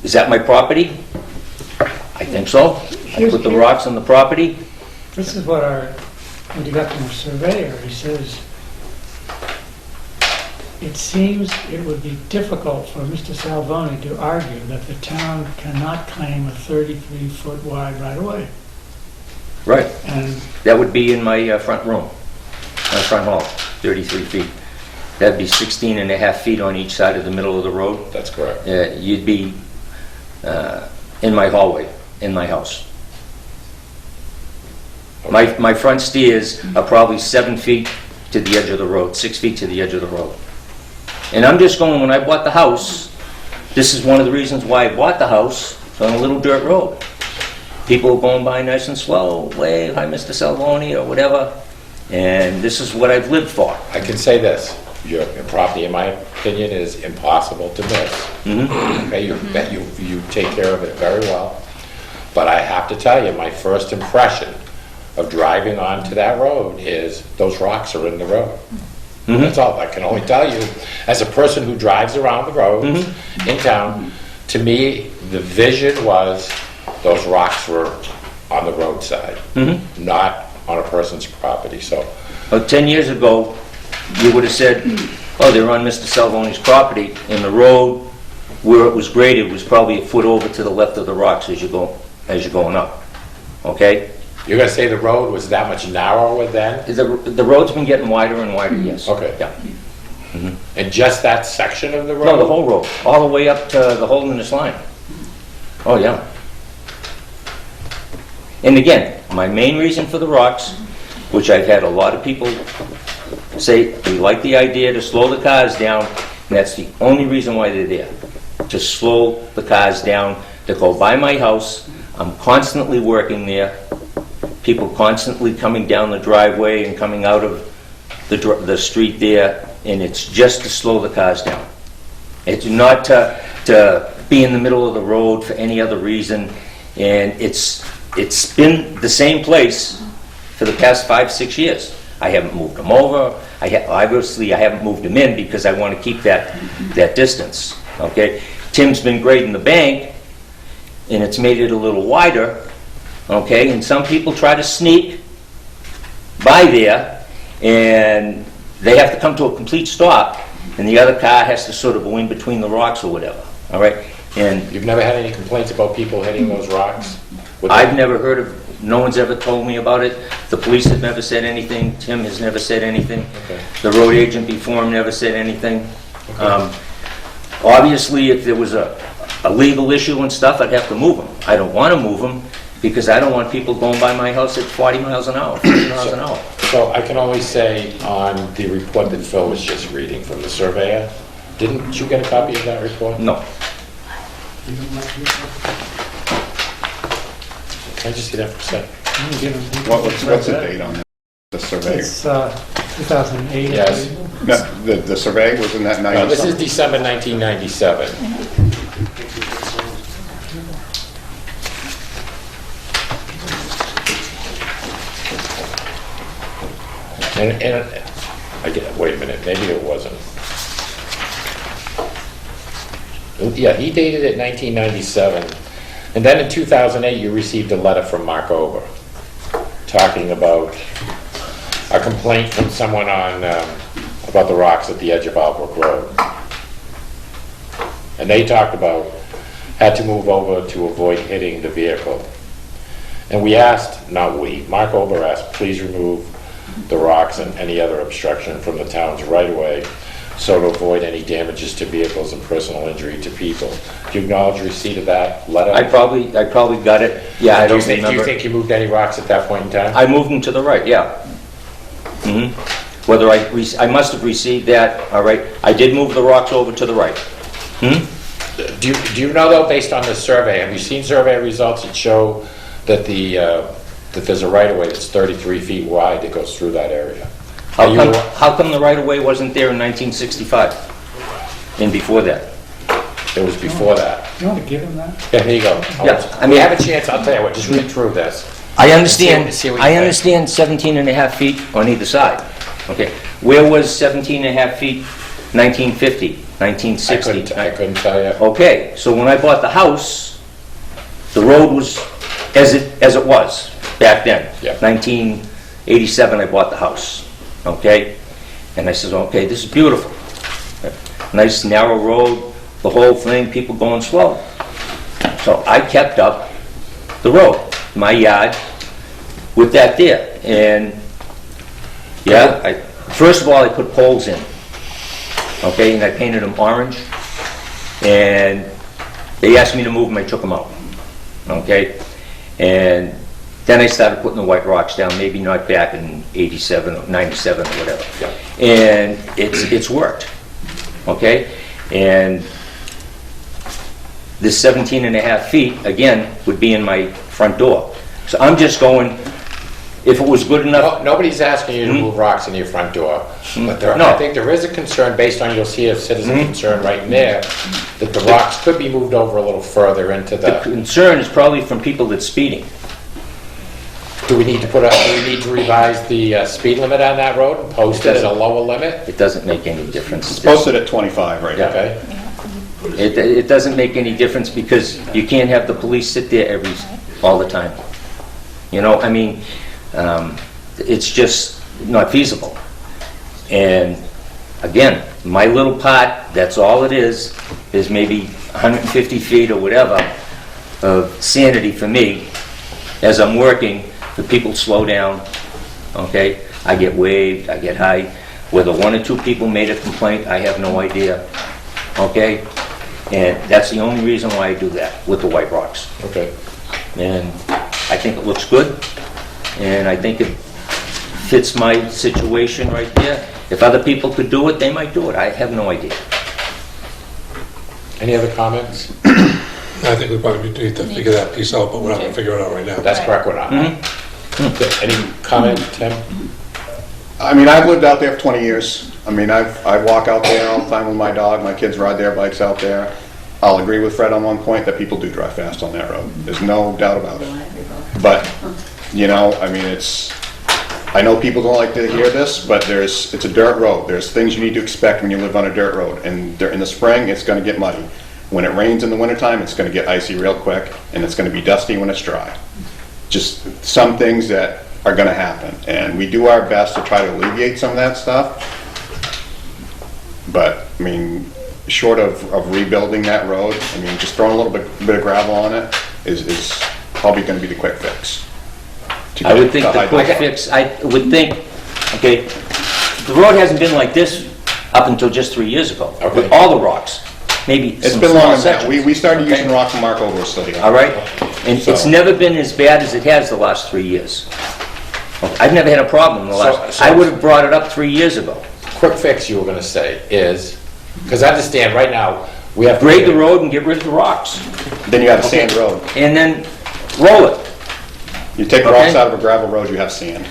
Speaker 6: is that my property? I think so. I put the rocks on the property.
Speaker 4: This is what we got from a surveyor, he says, it seems it would be difficult for Mr. Salvoni to argue that the town cannot claim a 33-foot wide right-of-way.
Speaker 6: Right.
Speaker 4: And
Speaker 6: That would be in my front room, my front hall, 33 feet. That'd be 16 and a half feet on each side of the middle of the road.
Speaker 1: That's correct.
Speaker 6: You'd be in my hallway, in my house. My front stairs are probably 7 feet to the edge of the road, 6 feet to the edge of the road. And I'm just going, when I bought the house, this is one of the reasons why I bought the house, on a little dirt road. People were going by nice and slow, wave, hi Mr. Salvoni, or whatever, and this is what I've lived for.
Speaker 1: I can say this, your property, in my opinion, is impossible to miss. Okay, you take care of it very well. But I have to tell you, my first impression of driving onto that road is those rocks are in the road. That's all I can only tell you. As a person who drives around the roads in town, to me, the vision was those rocks were on the roadside, not on a person's property, so.
Speaker 6: 10 years ago, you would have said, oh, they're on Mr. Salvoni's property, and the road where it was graded was probably a foot over to the left of the rocks as you're going up, okay?
Speaker 1: You're gonna say the road was that much narrower then?
Speaker 6: The road's been getting wider and wider, yes.
Speaker 1: Okay.
Speaker 6: Yeah.
Speaker 1: And just that section of the road?
Speaker 6: No, the whole road, all the way up to the Holderness line. Oh, yeah. And again, my main reason for the rocks, which I've had a lot of people say, we like the idea to slow the cars down, and that's the only reason why they're there. To slow the cars down, to go by my house. I'm constantly working there. People constantly coming down the driveway and coming out of the street there, and it's just to slow the cars down. It's not to be in the middle of the road for any other reason, and it's been the same place for the past 5-6 years. I haven't moved them over. Obviously, I haven't moved them in because I want to keep that distance, okay? Tim's been grading the bank, and it's made it a little wider, okay? And some people try to sneak by there, and they have to come to a complete stop, and the other car has to sort of go in between the rocks or whatever, all right? And
Speaker 1: You've never had any complaints about people hitting those rocks?
Speaker 6: I've never heard of, no one's ever told me about it. The police have never said anything. Tim has never said anything.
Speaker 1: Okay.
Speaker 6: The road agent before him never said anything. Obviously, if there was a legal issue and stuff, I'd have to move them. I don't want to move them because I don't want people going by my house at 40 miles an hour, 50 miles an hour.
Speaker 1: So I can only say on the report that Phil was just reading from the surveyor, didn't you get a copy of that report?
Speaker 6: No.
Speaker 1: Can I just see that for a second?
Speaker 8: What's the date on the survey?
Speaker 4: It's 2008.
Speaker 1: Yes.
Speaker 8: No, the survey was in that night?
Speaker 1: No, this is December 1997. And I get, wait a minute, maybe it wasn't. Yeah, he dated it 1997. And then in 2008, you received a letter from Mark Ober talking about a complaint from someone on, about the rocks at the edge of Albrook Road. And they talked about, had to move over to avoid hitting the vehicle. And we asked, not we, Mark Ober asked, please remove the rocks and any other obstruction from the town's right-of-way so to avoid any damages to vehicles and personal injury to people. Do you acknowledge receipt of that letter?
Speaker 6: I probably got it. Yeah, I don't remember.
Speaker 1: Do you think you moved any rocks at that point in time?
Speaker 6: I moved them to the right, yeah. Whether I must have received that, all right. I did move the rocks over to the right.
Speaker 1: Do you know though, based on this survey, have you seen survey results that show that that there's a right-of-way that's 33 feet wide that goes through that area?
Speaker 6: How come the right-of-way wasn't there in 1965 and before that?
Speaker 1: It was before that.
Speaker 4: You want to give him that?
Speaker 1: Yeah, here you go.
Speaker 6: Yeah,
Speaker 1: I mean, have a chance, I'll tell you what, just read through this.
Speaker 6: I understand,
Speaker 1: See what you
Speaker 6: I
Speaker 1: think.
Speaker 6: understand 17 and a half feet on either side. Okay, where was 17 and a half feet 1950, 1960?
Speaker 1: I couldn't tell you.
Speaker 6: Okay, so when I bought the house, the road was as it was back then.
Speaker 1: Yeah.
Speaker 6: 1987, I bought the house, okay? And I said, okay, this is beautiful. Nice narrow road, the whole thing, people going slow. So I kept up the road. My yard with that there. And, yeah, first of all, I put poles in, okay, and I painted them orange. And they asked me to move them, I took them out, okay? And then I started putting the white rocks down, maybe not back in 87 or 97 or whatever. And it's worked, okay? And this 17 and a half feet, again, would be in my front door. So I'm just going, if it was good enough,
Speaker 1: Nobody's asking you to move rocks in your front door, but
Speaker 6: No.
Speaker 1: I think there is a concern, based on, you'll see a citizen concern right in there, that the rocks could be moved over a little further into
Speaker 6: the
Speaker 1: the,
Speaker 6: concern is probably from people that's speeding.
Speaker 1: do we need to revise the speed limit on that road and post it at a lower limit?
Speaker 6: It doesn't make any difference.
Speaker 8: It's posted at 25 right now.
Speaker 1: Okay,
Speaker 6: It doesn't make any difference because you can't have the police sit there all the time. You know, I mean, it's just not feasible. And again, my little part, that's all it is maybe 150 feet or whatever of sanity for me as I'm working, the people slow down, okay? I get waved, I get high. Whether one or two people made a complaint, I have no idea, okay? And that's the only reason why I do that with the white rocks.
Speaker 1: okay.
Speaker 6: And I think it looks good, and I think it fits my situation right there. If other people could do it, they might do it. I have no idea.
Speaker 1: Any other comments?
Speaker 3: I think we probably need to figure that piece out, but we're not gonna figure it out right now.
Speaker 1: That's correct, we're not. Any comment, Tim?
Speaker 8: I mean, I've lived out there for 20 years. I mean, I walk out there all the time with my dog, my kids ride their bikes out there. I'll agree with Fred on one point, that people do drive fast on that road. There's no doubt about it. But, you know, I mean, I know people don't like to hear this, but it's a dirt road. There's things you need to expect when you live on a dirt road. And in the spring, it's gonna get muddy. When it rains in the wintertime, it's gonna get icy real quick, and it's gonna be dusty when it's dry. Just some things that are gonna happen. And we do our best to try to alleviate some of that stuff. But, I mean, short of rebuilding that road, I mean, just throwing a little bit of gravel on it is probably gonna be the quick fix.
Speaker 6: I would think the quick fix, I would think, okay, the road hasn't been like this up until just 3 years ago.
Speaker 1: Okay.
Speaker 6: With all the rocks, maybe
Speaker 8: It's
Speaker 6: some
Speaker 8: been
Speaker 6: small
Speaker 8: longer than that.
Speaker 6: sections.
Speaker 8: We started using rock from Mark over still here.
Speaker 6: All right? And it's
Speaker 8: So-
Speaker 6: never been as bad as it has the last 3 years. I've never had a problem in the last,
Speaker 1: So-
Speaker 6: I would have brought it up 3 years ago.
Speaker 1: Quick fix you were gonna say is, because I understand right now, we have.
Speaker 6: Grade the road and get rid of the rocks,
Speaker 8: Then you have a sand road.
Speaker 6: and then roll it.
Speaker 8: You take
Speaker 6: Okay.
Speaker 8: rocks out of a gravel road, you have sand.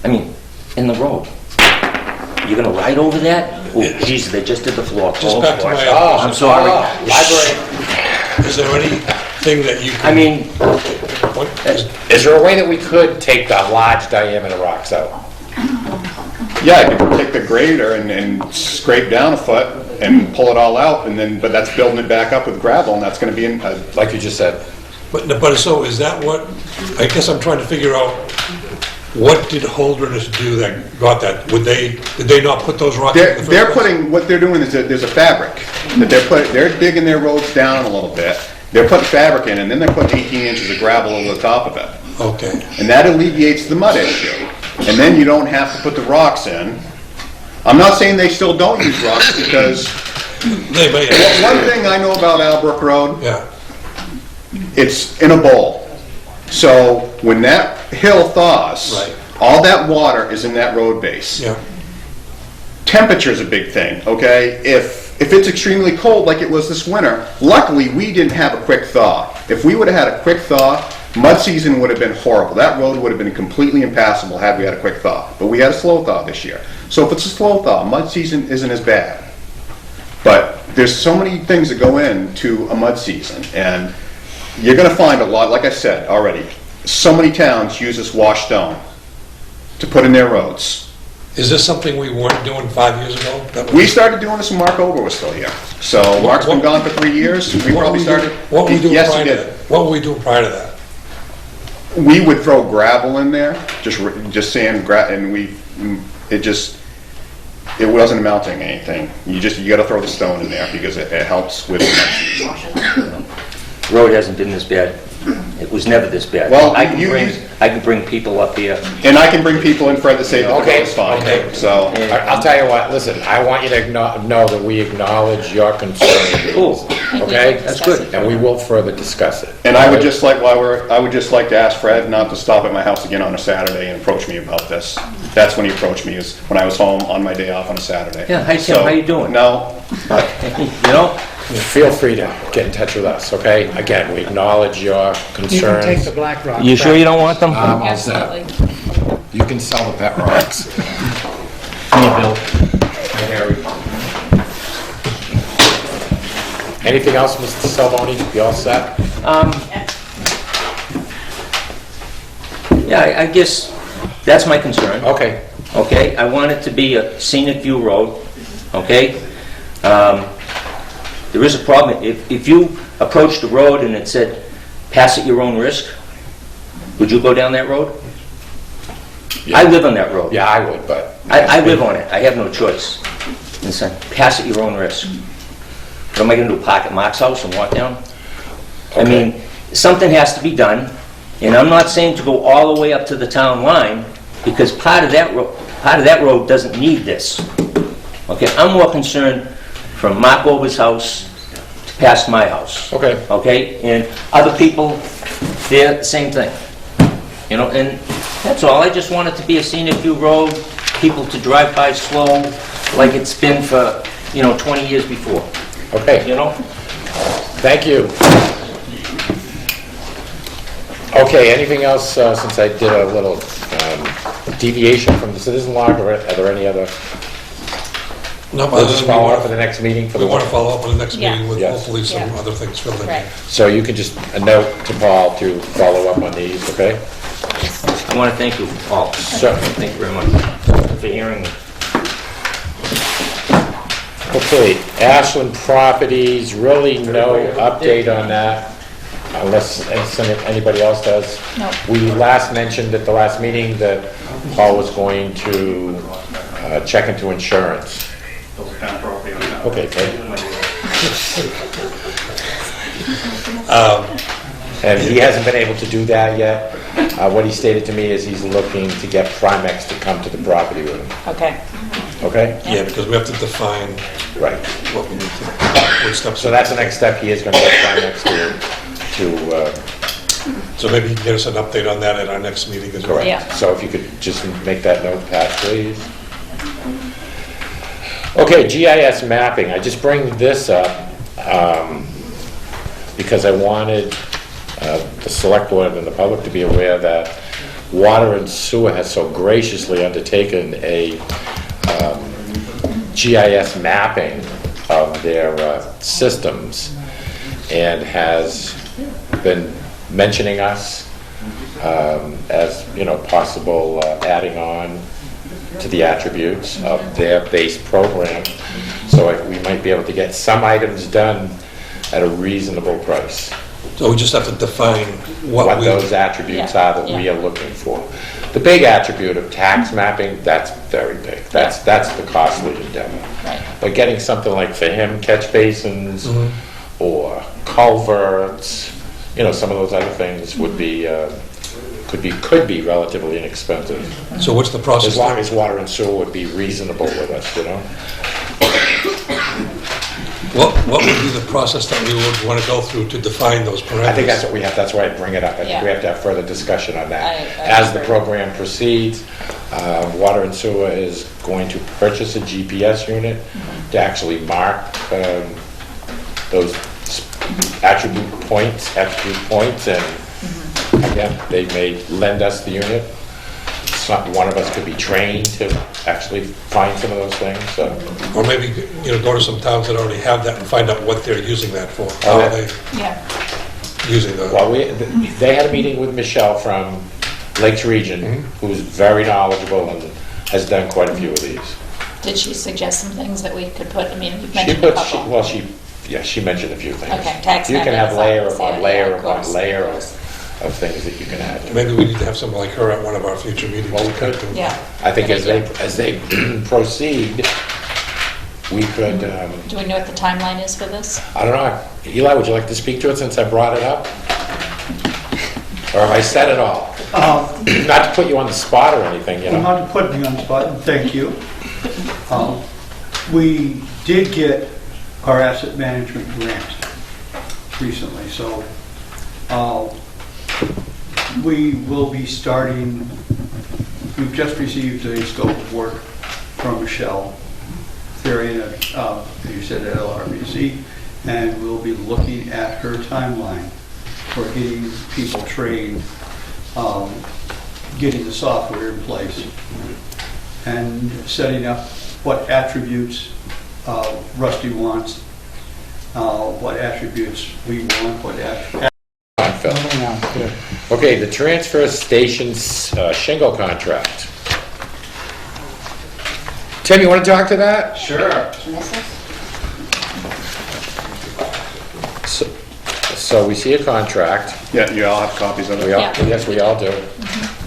Speaker 6: I mean, in the road. You're gonna ride over that? Oh, geez, they just did the floor.
Speaker 3: Just
Speaker 6: Oh,
Speaker 3: back to
Speaker 6: gosh.
Speaker 3: my-
Speaker 1: Oh,
Speaker 6: I'm sorry.
Speaker 1: Library,
Speaker 3: Is there anything that you
Speaker 6: I
Speaker 3: can,
Speaker 6: mean,
Speaker 3: what-
Speaker 1: is there a way that we could take the large diameter rocks out?
Speaker 8: Yeah, I could take the grader and scrape down a foot and pull it all out, and then, but that's building it back up with gravel, and that's gonna be in,
Speaker 1: Like you just said.
Speaker 3: but so is that what, I guess I'm trying to figure out, what did Holderness do that got that? did they not put those rocks in the first
Speaker 8: they're
Speaker 3: place?
Speaker 8: putting, what they're doing is that there's a fabric, that they're digging their roads down a little bit, they're putting fabric in, and then they're putting 18 inches of gravel over the top of it.
Speaker 3: Okay.
Speaker 8: And that alleviates the mud issue. And then you don't have to put the rocks in. I'm not saying they still don't use rocks, because
Speaker 3: They may
Speaker 8: one thing I know about Albrook Road,
Speaker 3: Yeah,
Speaker 8: it's in a bowl. So when that hill thaws,
Speaker 3: Right.
Speaker 8: all that water is in that road base.
Speaker 3: yeah.
Speaker 8: Temperature is a big thing, okay? If it's extremely cold like it was this winter, luckily we didn't have a quick thaw. If we would have had a quick thaw, mud season would have been horrible. That road would have been completely impassable had we had a quick thaw. But we had a slow thaw this year. So if it's a slow thaw, mud season isn't as bad. But there's so many things that go into a mud season, and you're gonna find a lot, like I said already, so many towns use this washed stone to put in their roads.
Speaker 3: Is this something we weren't doing 5 years ago? That
Speaker 8: We started doing this when Mark Ober was still here. So Mark's been gone for 3 years. We
Speaker 3: What
Speaker 8: probably
Speaker 3: were we doing-
Speaker 8: started.
Speaker 3: What were we doing
Speaker 8: Yes,
Speaker 3: prior
Speaker 8: he
Speaker 3: to
Speaker 8: did.
Speaker 3: that? What were we doing prior to that?
Speaker 8: We would throw gravel in there, just sand, and it wasn't amounting to anything. You gotta throw the stone in there because it helps with.
Speaker 6: road hasn't been this bad It was never this bad.
Speaker 8: Well,
Speaker 6: I can
Speaker 8: you-
Speaker 6: bring people up here.
Speaker 8: And I can bring people in further to say that the
Speaker 1: Okay,
Speaker 8: road is fine,
Speaker 1: okay.
Speaker 8: so.
Speaker 1: I'll tell you what, listen, I want you to know that we acknowledge your concern,
Speaker 6: Cool.
Speaker 1: okay?
Speaker 6: That's good.
Speaker 1: And we will further discuss it.
Speaker 8: And I would just like, I would just like to ask Fred not to stop at my house again on a Saturday and approach me about this. That's when he approached me, is when I was home on my day off on a Saturday.
Speaker 6: Yeah, hi Tim,
Speaker 8: So,
Speaker 6: how you doing?
Speaker 8: No,
Speaker 6: You know,
Speaker 1: Feel free to get in touch with us, okay? Again, we acknowledge your
Speaker 4: You can take
Speaker 1: concerns.
Speaker 4: the black rock.
Speaker 6: you sure you don't want them?
Speaker 1: I'm all set.
Speaker 2: Absolutely.
Speaker 1: You can sell the pet rocks.
Speaker 6: Here, Bill.
Speaker 1: Anything else, Mr. Salvoni? You all set?
Speaker 6: Yeah, I guess that's my concern.
Speaker 1: Okay.
Speaker 6: Okay, I want it to be a scenic view road, okay? There is a problem, if you approached the road and it said, pass at your own risk, would you go down that road? I live on that road.
Speaker 1: Yeah, I would, but...
Speaker 6: I live on it, I have no choice. And it's like, pass at your own risk. What am I gonna do, park at Mark's house and walk down? I mean, something has to be done, and I'm not saying to go all the way up to the town line, because part of that road doesn't need this. Okay, I'm more concerned from Mark Over's house to past my house.
Speaker 1: Okay.
Speaker 6: Okay, and other people, they're the same thing. You know, and that's all, I just want it to be a scenic view road, people to drive by slow, like it's been for, 20 years before,
Speaker 1: Okay,
Speaker 6: you know?
Speaker 1: thank you. Okay, anything else, since I did a little deviation from the citizen log, or are there any other?
Speaker 3: No,
Speaker 1: We'll just follow up for the next meeting for
Speaker 3: We
Speaker 1: the...
Speaker 3: want to follow up on the next
Speaker 2: Yeah.
Speaker 3: meeting with
Speaker 1: Yes.
Speaker 3: hopefully some
Speaker 2: Yeah.
Speaker 3: other things filled in.
Speaker 2: Right.
Speaker 1: So you can just, a note to Paul to follow up on these, okay?
Speaker 6: I want to thank you all.
Speaker 1: Sure.
Speaker 6: Thank you very much for hearing me.
Speaker 1: Okay, Ashland Properties, really no update on that, unless anybody else does.
Speaker 2: No.
Speaker 1: We last mentioned at the last meeting that Paul was going to check into insurance. Okay, great. And he hasn't been able to do that yet. What he stated to me is he's looking to get Primex to come to the property with him,
Speaker 2: Okay.
Speaker 1: okay?
Speaker 3: Yeah, because we have to define
Speaker 1: Right.
Speaker 3: what we need to, what steps.
Speaker 1: So that's the next step, he is gonna get Primex to,
Speaker 3: So maybe you can get us an update on that at our next meeting as well.
Speaker 1: correct.
Speaker 2: Yeah.
Speaker 1: So if you could just make that note, Pat, please. Okay, GIS mapping, I just bring this up, because I wanted the select board and the public to be aware that Water and Sewer has so graciously undertaken a GIS mapping of their systems and has been mentioning us as, possible adding on to the attributes of their base program. So we might be able to get some items done at a reasonable price.
Speaker 3: So we just have to define what
Speaker 1: What
Speaker 3: we.
Speaker 1: those attributes
Speaker 2: Yeah,
Speaker 1: are that we
Speaker 2: yeah.
Speaker 1: are looking for. The big attribute of tax mapping, that's very big. That's the costly endeavor.
Speaker 2: Right.
Speaker 1: But getting something like, for him, catch basins
Speaker 3: Mm-hmm.
Speaker 1: or culverts, some of those other things would be, could be relatively inexpensive.
Speaker 3: So what's the process?
Speaker 1: As long as Water and Sewer would be reasonable with us,
Speaker 3: What would be the process that we would want to go through to define those parameters?
Speaker 1: I think that's what we have, that's why I bring it up. I think
Speaker 2: Yeah.
Speaker 1: we have to have further discussion on that.
Speaker 2: I
Speaker 1: As the
Speaker 2: agree.
Speaker 1: program proceeds, Water and Sewer is going to purchase a GPS unit to actually mark those attribute points, and again, they may lend us the unit. One of us could be trained to actually find some of those things, so.
Speaker 3: Or maybe, go to some towns that already have that and find out what they're using that for. How
Speaker 1: Oh,
Speaker 3: are
Speaker 1: yeah.
Speaker 3: they
Speaker 2: Yeah.
Speaker 3: using the,
Speaker 1: Well, they had a meeting with Michelle from Lakes Region, who's very knowledgeable and has done quite a few of these.
Speaker 2: Did she suggest some things that we could put, you've
Speaker 1: She
Speaker 2: mentioned a
Speaker 1: put,
Speaker 2: couple.
Speaker 1: she mentioned a few things.
Speaker 2: Okay, tax
Speaker 1: You can
Speaker 2: mapping
Speaker 1: have
Speaker 2: is
Speaker 1: layer
Speaker 2: obvious,
Speaker 1: upon
Speaker 2: yeah,
Speaker 1: layer
Speaker 2: of
Speaker 1: upon
Speaker 2: course,
Speaker 1: layer
Speaker 2: of course.
Speaker 1: of things that you can add.
Speaker 3: maybe we need to have someone like her at one of our future meetings.
Speaker 1: Well, we could.
Speaker 2: Yeah.
Speaker 1: I think
Speaker 2: Good
Speaker 1: as they proceed, we could,
Speaker 2: Do we know what the timeline is for this?
Speaker 1: I don't know, Eli, would you like to speak to it since I brought it up? Or have I said it all? Not to put you on the spot or anything, you know?
Speaker 9: Not to put me on the spot, and thank you. We did get our asset management grant recently, so we will be starting, we've just received a scope of work from Michelle Therian at, you said at LRBC, and we'll be looking at her timeline for getting people trained, getting the software in place, and setting up what attributes Rusty wants, what attributes we want, what attributes.
Speaker 1: On, Phil.
Speaker 4: Moving on to
Speaker 1: Okay, the transfer station's shingle contract. Tim, you want to talk to that?
Speaker 7: Sure.
Speaker 1: So we see a contract.
Speaker 8: Yeah, you all have copies of it?
Speaker 1: We all,
Speaker 2: Yeah.
Speaker 1: yes, we all do.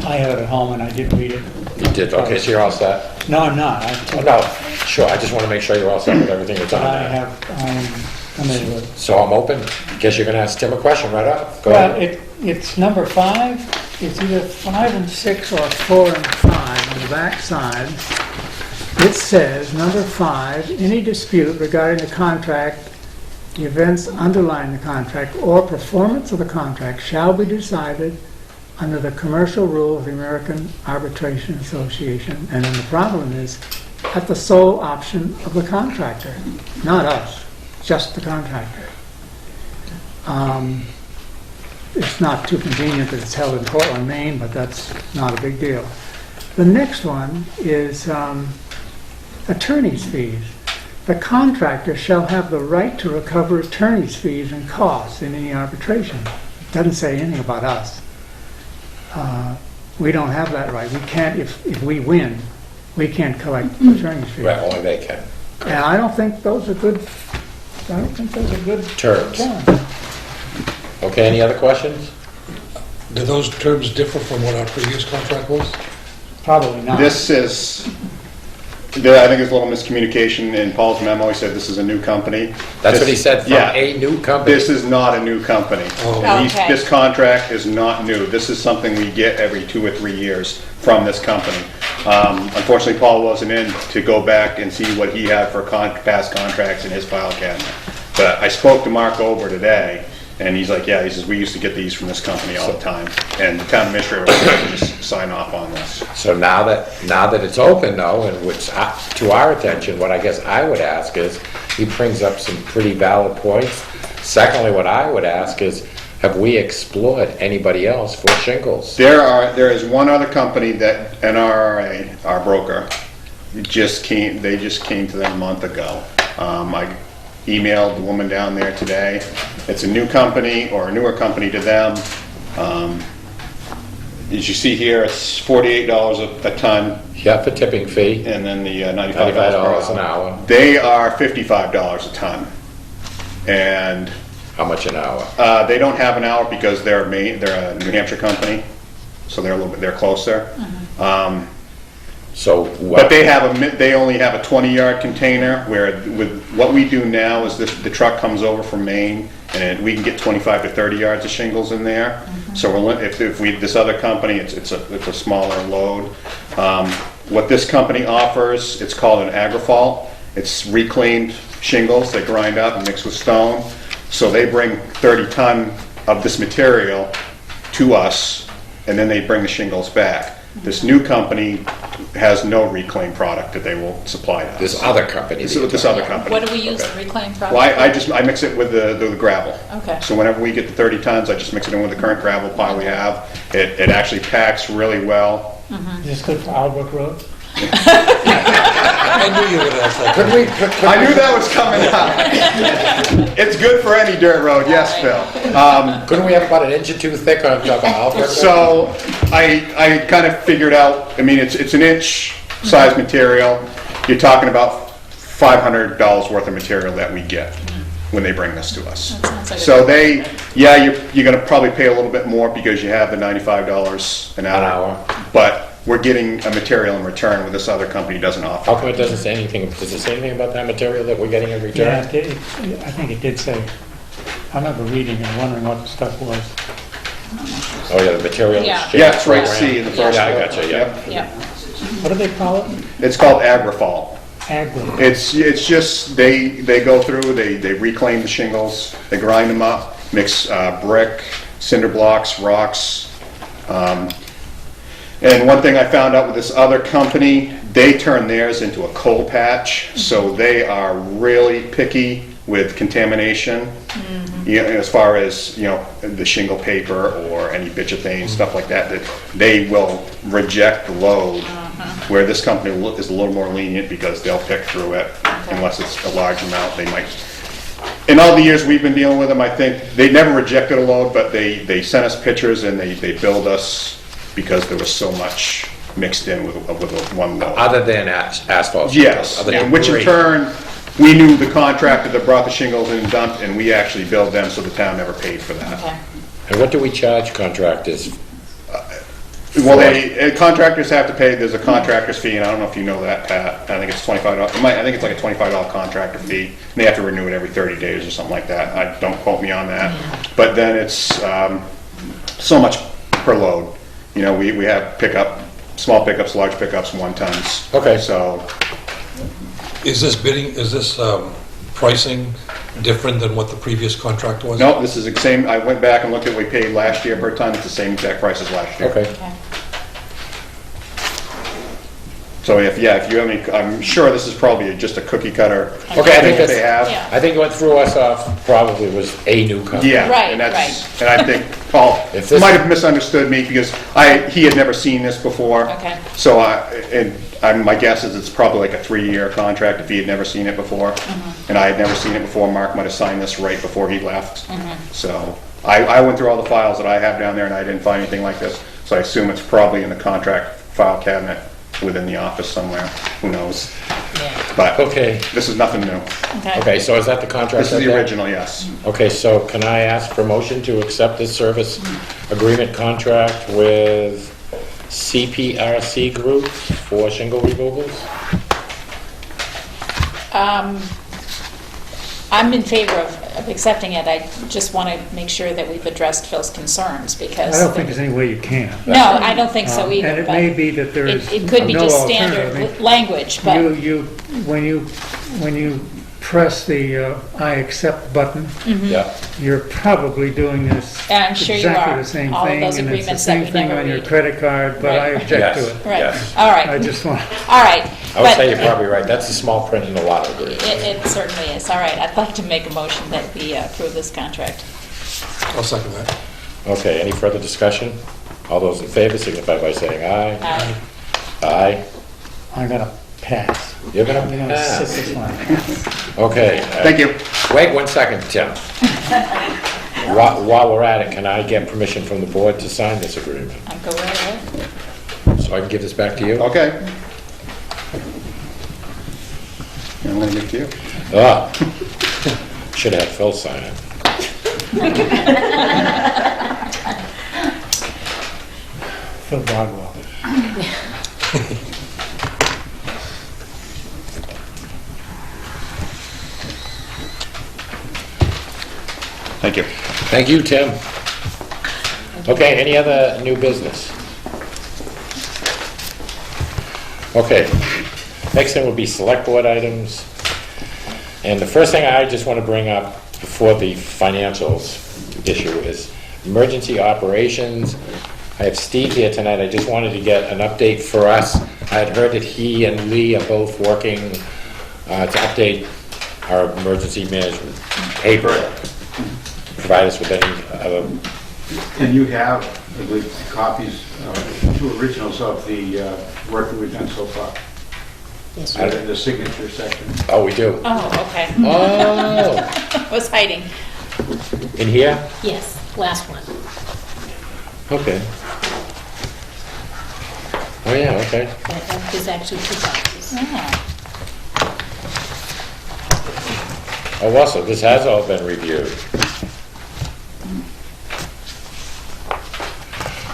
Speaker 4: I have it at home and I didn't read it.
Speaker 1: You did, okay, so you're all set?
Speaker 4: No, I'm not.
Speaker 1: Oh, no, sure, I just want to make sure you're all set with everything that's on
Speaker 4: I
Speaker 1: there.
Speaker 4: am familiar with it.
Speaker 1: So I'm open. Guess you're gonna ask Tim a question right up. Go
Speaker 4: Well,
Speaker 1: ahead.
Speaker 4: it's number 5, it's either 5 and 6 or 4 and 5 on the back side. It says, number 5, any dispute regarding the contract, the events underlying the contract, or performance of the contract shall be decided under the commercial rule of the American Arbitration Association. And then the problem is, at the sole option of the contractor, not us, just the contractor. It's not too convenient that it's held in Portland, Maine, but that's not a big deal. The next one is attorney's fees. The contractor shall have the right to recover attorney's fees and costs in any arbitration. It doesn't say anything about us. We don't have that right. We can't, if we win, we can't collect attorney's fees.
Speaker 1: Right, only they can.
Speaker 4: And I don't think those are good
Speaker 1: Terms.
Speaker 4: terms.
Speaker 1: Okay, any other questions?
Speaker 3: Do those terms differ from what our previous contract was?
Speaker 4: Probably not.
Speaker 8: This is, I think there's a little miscommunication in Paul's memo. He said this is a new company.
Speaker 1: That's what he said, from
Speaker 8: Yeah.
Speaker 1: a new company.
Speaker 8: This is not a new company.
Speaker 3: Oh.
Speaker 2: Okay.
Speaker 8: This contract is not new. This is something we get every 2 or 3 years from this company. Unfortunately, Paul wasn't in to go back and see what he had for past contracts in his file cabinet. But I spoke to Mark Ober today, and he's like, yeah, he says, we used to get these from this company all the time. And the town administrator was going to just sign off on this.
Speaker 1: So now that it's open though, and which to our attention, what I guess I would ask is, he brings up some pretty valid points. Secondly, what I would ask is, have we explored anybody else for shingles?
Speaker 8: There is one other company that NRA, our broker, they just came to them a month ago. I emailed the woman down there today. It's a new company, or a newer company to them. As you see here, it's $48 a ton,
Speaker 1: Yeah, for tipping fee,
Speaker 8: and then the $95
Speaker 1: $95
Speaker 8: per
Speaker 1: an
Speaker 8: hour.
Speaker 1: hour.
Speaker 8: They are $55 a ton. And
Speaker 1: How much an hour?
Speaker 8: they don't have an hour because they're a New Hampshire company, so they're closer.
Speaker 1: So
Speaker 8: But
Speaker 1: what,
Speaker 8: they only have a 20-yard container, where with what we do now is the truck comes over from Maine, and we can get 25 to 30 yards of shingles in there. So this other company, it's a smaller load. What this company offers, it's called an agrifalt. It's reclaimed shingles they grind up and mix with stone. So they bring 30 ton of this material to us, and then they bring the shingles back. This new company has no reclaimed product that they will supply to us.
Speaker 1: this other company?
Speaker 8: This other company.
Speaker 2: What do we use
Speaker 8: Okay.
Speaker 2: the reclaimed product?
Speaker 8: Well, I mix it with the gravel.
Speaker 2: Okay.
Speaker 8: So whenever we get the 30 tons, I just mix it in with the current gravel pile we have. It actually packs really well.
Speaker 4: Is this good for Albrook Road?
Speaker 3: I knew you would ask that.
Speaker 1: Could we,
Speaker 8: I knew that was coming up. It's good for any dirt road, yes, Phil.
Speaker 1: couldn't we have about an inch or two thick on top of Alfred?
Speaker 8: So I kind of figured out, I mean, it's an inch size material. You're talking about $500 worth of material that we get when they bring this to us.
Speaker 2: That sounds like a
Speaker 8: So
Speaker 2: good
Speaker 8: you're gonna probably pay a little bit more because you have the $95 an hour. But we're getting a material in return where this other company doesn't offer.
Speaker 1: How come it doesn't say anything, does it say anything about that material that we're getting in
Speaker 4: Yeah,
Speaker 1: return?
Speaker 4: I think it did say, I remember reading and wondering what the stuff was.
Speaker 1: Oh, yeah, the material
Speaker 2: Yeah.
Speaker 1: exchange.
Speaker 8: Yeah, it's right
Speaker 1: program.
Speaker 8: C in the first.
Speaker 1: Yeah, I got you, yeah.
Speaker 8: Yep.
Speaker 2: Yep.
Speaker 4: What do they call it?
Speaker 8: It's called agrafall.
Speaker 4: Agri.
Speaker 8: It's just, they go through, they reclaim the shingles, they grind them up, mix brick, cinder blocks, rocks. And one thing I found out with this other company, they turn theirs into a coal patch, so they are really picky with contamination. Yeah, as far as, the shingle paper or any bitumen, stuff like that, that they will reject the load. Where this company is a little more lenient because they'll pick through it unless it's a large amount, they might. In all the years we've been dealing with them, I think, they never rejected a load, but they sent us pictures and they billed us because there was so much mixed in with one load.
Speaker 1: Other than asphalt.
Speaker 8: Yes,
Speaker 1: Other
Speaker 8: and which in
Speaker 1: debris.
Speaker 8: turn, we knew the contractor that brought the shingles in and dumped, and we actually billed them, so the town never paid for that.
Speaker 2: Okay.
Speaker 1: And what do we charge contractors?
Speaker 8: Well, contractors have to pay, there's a contractor's fee, and I don't know if you know that, Pat, I think it's $25, I think it's like a $25 contractor fee, and they have to renew it every 30 days or something like that, don't quote me on that. But then it's so much per load, we have small pickups, large pickups, 1 tons.
Speaker 1: Okay.
Speaker 8: So,
Speaker 3: Is this pricing different than what the previous contract was?
Speaker 8: no, this is the same, I went back and looked at what we paid last year per ton, it's the same exact price as last year.
Speaker 1: Okay.
Speaker 2: Okay.
Speaker 8: So if you have any, I'm sure this is probably just a cookie cutter
Speaker 1: Okay, I
Speaker 8: thing
Speaker 1: think
Speaker 8: that they have.
Speaker 2: Yeah.
Speaker 1: I think what threw us off probably was a new company.
Speaker 8: Yeah,
Speaker 2: Right,
Speaker 8: and that's, and I think Paul
Speaker 1: If this-
Speaker 8: might have misunderstood me because he had never seen this before.
Speaker 2: Okay.
Speaker 8: So my guess is it's probably like a 3-year contract if he had never seen it before. And I had never seen it before. Mark might have signed this right before he left. So I went through all the files that I have down there and I didn't find anything like this. So I assume it's probably in the contract file cabinet within the office somewhere. Who knows? But
Speaker 1: Okay.
Speaker 8: this is nothing new.
Speaker 1: Okay, so is that the contract?
Speaker 8: This is the
Speaker 1: right there?
Speaker 8: original, yes.
Speaker 1: Okay, so can I ask for motion to accept this service agreement contract with CPRC Group for shingle removals?
Speaker 2: I'm in favor of accepting it. I just want to make sure that we've addressed Phil's concerns because.
Speaker 4: I don't think there's any way you can.
Speaker 2: No, I don't think so either.
Speaker 4: And it
Speaker 2: but
Speaker 4: may be that there is
Speaker 2: It could be
Speaker 4: no
Speaker 2: just
Speaker 4: alternative.
Speaker 2: standard language, but.
Speaker 4: When you press the I accept button,
Speaker 1: Yeah.
Speaker 4: you're probably doing this
Speaker 2: I'm sure you
Speaker 4: exactly
Speaker 2: are.
Speaker 4: the same
Speaker 2: All of
Speaker 4: thing,
Speaker 2: those
Speaker 4: and it's the
Speaker 2: agreements that
Speaker 4: same
Speaker 2: we
Speaker 4: thing
Speaker 2: never
Speaker 4: on your
Speaker 2: read.
Speaker 4: credit card, but I
Speaker 2: Right.
Speaker 4: object to
Speaker 1: Yes.
Speaker 4: it.
Speaker 2: Right,
Speaker 1: Yes.
Speaker 2: all right.
Speaker 4: I just want,
Speaker 2: All right.
Speaker 1: I would
Speaker 2: but
Speaker 1: say you're probably right. That's the small print in a lot of it.
Speaker 2: It certainly is. All right, I'd like to make a motion that we approve this contract.
Speaker 3: I'll second that.
Speaker 1: Okay, any further discussion? All those in favor signify by saying aye. Aye.
Speaker 4: I'm gonna pass.
Speaker 1: You're
Speaker 4: I'm
Speaker 1: gonna
Speaker 4: gonna sit
Speaker 1: pass.
Speaker 4: this one.
Speaker 1: Okay.
Speaker 8: Thank you.
Speaker 1: Wait 1 second, Tim. While we're at it, can I get permission from the board to sign this agreement?
Speaker 2: I'll go right ahead.
Speaker 1: So I can give this back to you?
Speaker 8: Okay. I'm gonna give it to you.
Speaker 1: Ah. Should have Phil sign it.
Speaker 4: Phil Bogwell.
Speaker 8: Thank you.
Speaker 1: Thank you, Tim. Okay, any other new business? Okay, next thing will be select board items. And the first thing I just want to bring up before the financials issue is emergency operations. I have Steve here tonight. I just wanted to get an update for us. I had heard that he and Lee are both working to update our emergency management paper. Provide us with any other.
Speaker 10: And you have, I believe, copies, 2 originals of the work that we've done so far.
Speaker 5: Yes,
Speaker 10: The signature section.
Speaker 1: Oh, we do.
Speaker 2: Oh, okay.
Speaker 1: Oh,
Speaker 2: Was hiding.
Speaker 1: in here?
Speaker 5: yes, last one.
Speaker 1: Okay. Oh, yeah, okay.
Speaker 5: There's actually 2 boxes.
Speaker 2: Oh.
Speaker 1: Oh, also, this has all been reviewed.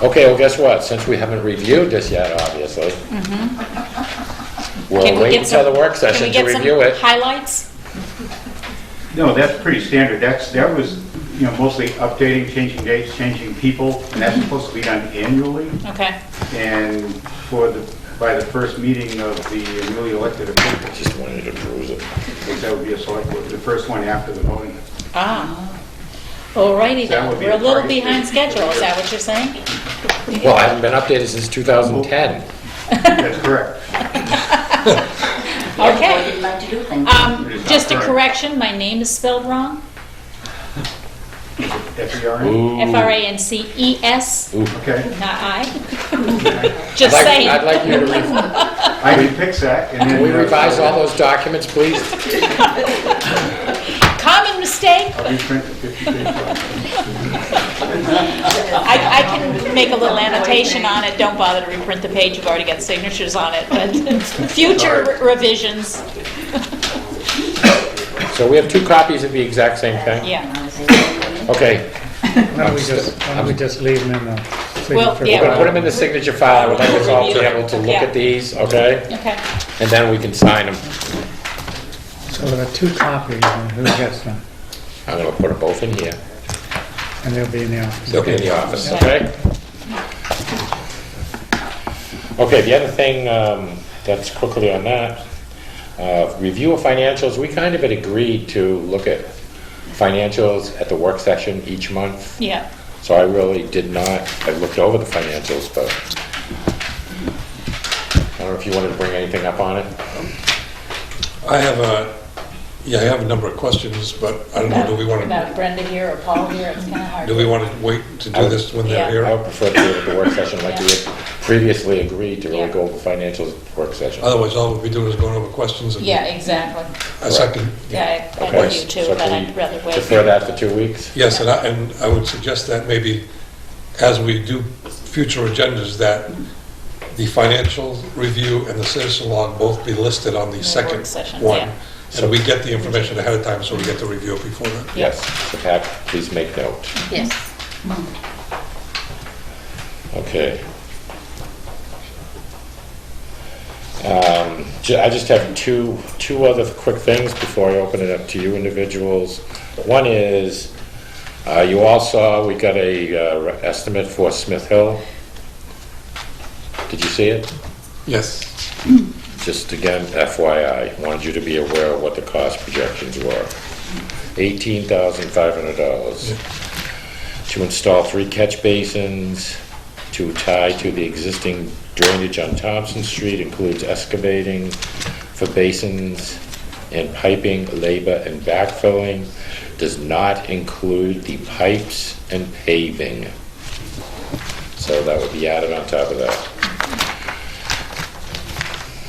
Speaker 1: Okay, well, guess what? Since we haven't reviewed this yet, obviously, we'll
Speaker 2: Can we
Speaker 1: wait
Speaker 2: get
Speaker 1: until
Speaker 2: some-
Speaker 1: the work session to
Speaker 2: Can we get
Speaker 1: review
Speaker 2: some
Speaker 1: it.
Speaker 2: highlights?
Speaker 10: No, that's pretty standard. That was mostly updating, changing dates, changing people, and that's supposed to be done annually.
Speaker 2: Okay,
Speaker 10: And by the first meeting of the newly elected officials,
Speaker 1: Just wanted to peruse it.
Speaker 10: which that would be a select board, the first one after the voting.
Speaker 2: alrighty
Speaker 10: That
Speaker 2: then,
Speaker 10: would be
Speaker 2: we're a
Speaker 10: the
Speaker 2: little
Speaker 10: target
Speaker 2: behind
Speaker 10: date.
Speaker 2: schedule, is that what you're saying?
Speaker 1: Well, I haven't been updated since 2010.
Speaker 10: That's correct.
Speaker 2: Okay.
Speaker 11: You'd like to do things.
Speaker 10: It is not
Speaker 2: Just a
Speaker 10: correct.
Speaker 2: correction, my name is spelled wrong,
Speaker 10: FERN?
Speaker 1: Ooh.
Speaker 2: Frances,
Speaker 10: Okay.
Speaker 2: not I. Just
Speaker 1: I'd
Speaker 2: saying.
Speaker 1: like you to
Speaker 10: I can fix that. And
Speaker 1: can
Speaker 10: then,
Speaker 1: we revise all those documents, please?
Speaker 2: Common mistake.
Speaker 10: I'll reprint the 50 page
Speaker 2: I can make a little annotation on it, don't bother to reprint the page, you've already got signatures on it, but future revisions,
Speaker 1: So we have 2 copies of the exact same thing?
Speaker 2: yeah.
Speaker 1: Okay.
Speaker 4: Why don't we just leave them in the
Speaker 2: Well,
Speaker 4: signature?
Speaker 2: yeah.
Speaker 1: We're gonna put them in the signature file. I would like us all to be
Speaker 2: Review.
Speaker 1: able to look
Speaker 2: Yeah.
Speaker 1: at these, okay?
Speaker 2: Okay,
Speaker 1: And then we can sign them.
Speaker 4: So there are 2 copies, and who gets them?
Speaker 1: I'm gonna put them both in here.
Speaker 4: And they'll be in the office.
Speaker 1: They'll be in the office,
Speaker 2: Yeah.
Speaker 1: okay? Okay, the other thing, that's quickly on that, review of financials, we kind of had agreed to look at financials at the work session each month.
Speaker 2: yeah.
Speaker 1: So I really did not, I looked over the financials, but I don't know if you wanted to bring anything up on it?
Speaker 3: I have a number of questions, but I don't know, do we want to,
Speaker 2: About Brenda here or Paul here, it's kind of hard.
Speaker 3: do we want to wait to do this when they're
Speaker 2: Yeah.
Speaker 1: I
Speaker 3: here?
Speaker 1: would prefer to do it at the work session like we had previously agreed to really
Speaker 2: Yeah.
Speaker 1: go over financials at the work session.
Speaker 3: Otherwise, all we'll be doing is going over questions and
Speaker 2: Yeah, exactly.
Speaker 3: I second.
Speaker 2: Yeah, I
Speaker 1: Okay,
Speaker 2: do too,
Speaker 1: so
Speaker 2: but
Speaker 1: can we
Speaker 2: I'd rather wait.
Speaker 1: Defer that for 2 weeks?
Speaker 3: Yes, and I would suggest that maybe as we do future agendas, that the financial review and the citizen log both be listed on the
Speaker 2: work
Speaker 3: second
Speaker 2: session,
Speaker 3: one.
Speaker 2: yeah.
Speaker 3: And we get the information ahead of time, so we get to review it before that.
Speaker 1: Yes, so Pat, please make note.
Speaker 5: Yes.
Speaker 1: Okay. I just have two other quick things before I open it up to you individuals. One is, you all saw, we got a estimate for Smith Hill. Did you see it?
Speaker 3: Yes.
Speaker 1: Just again, FYI, wanted you to be aware of what the cost projections were. $18,500 to install 3 catch basins, to tie to the existing drainage on Thompson Street, includes excavating for basins and piping, labor, and backfilling, does not include the pipes and paving. So that would be added on top of that.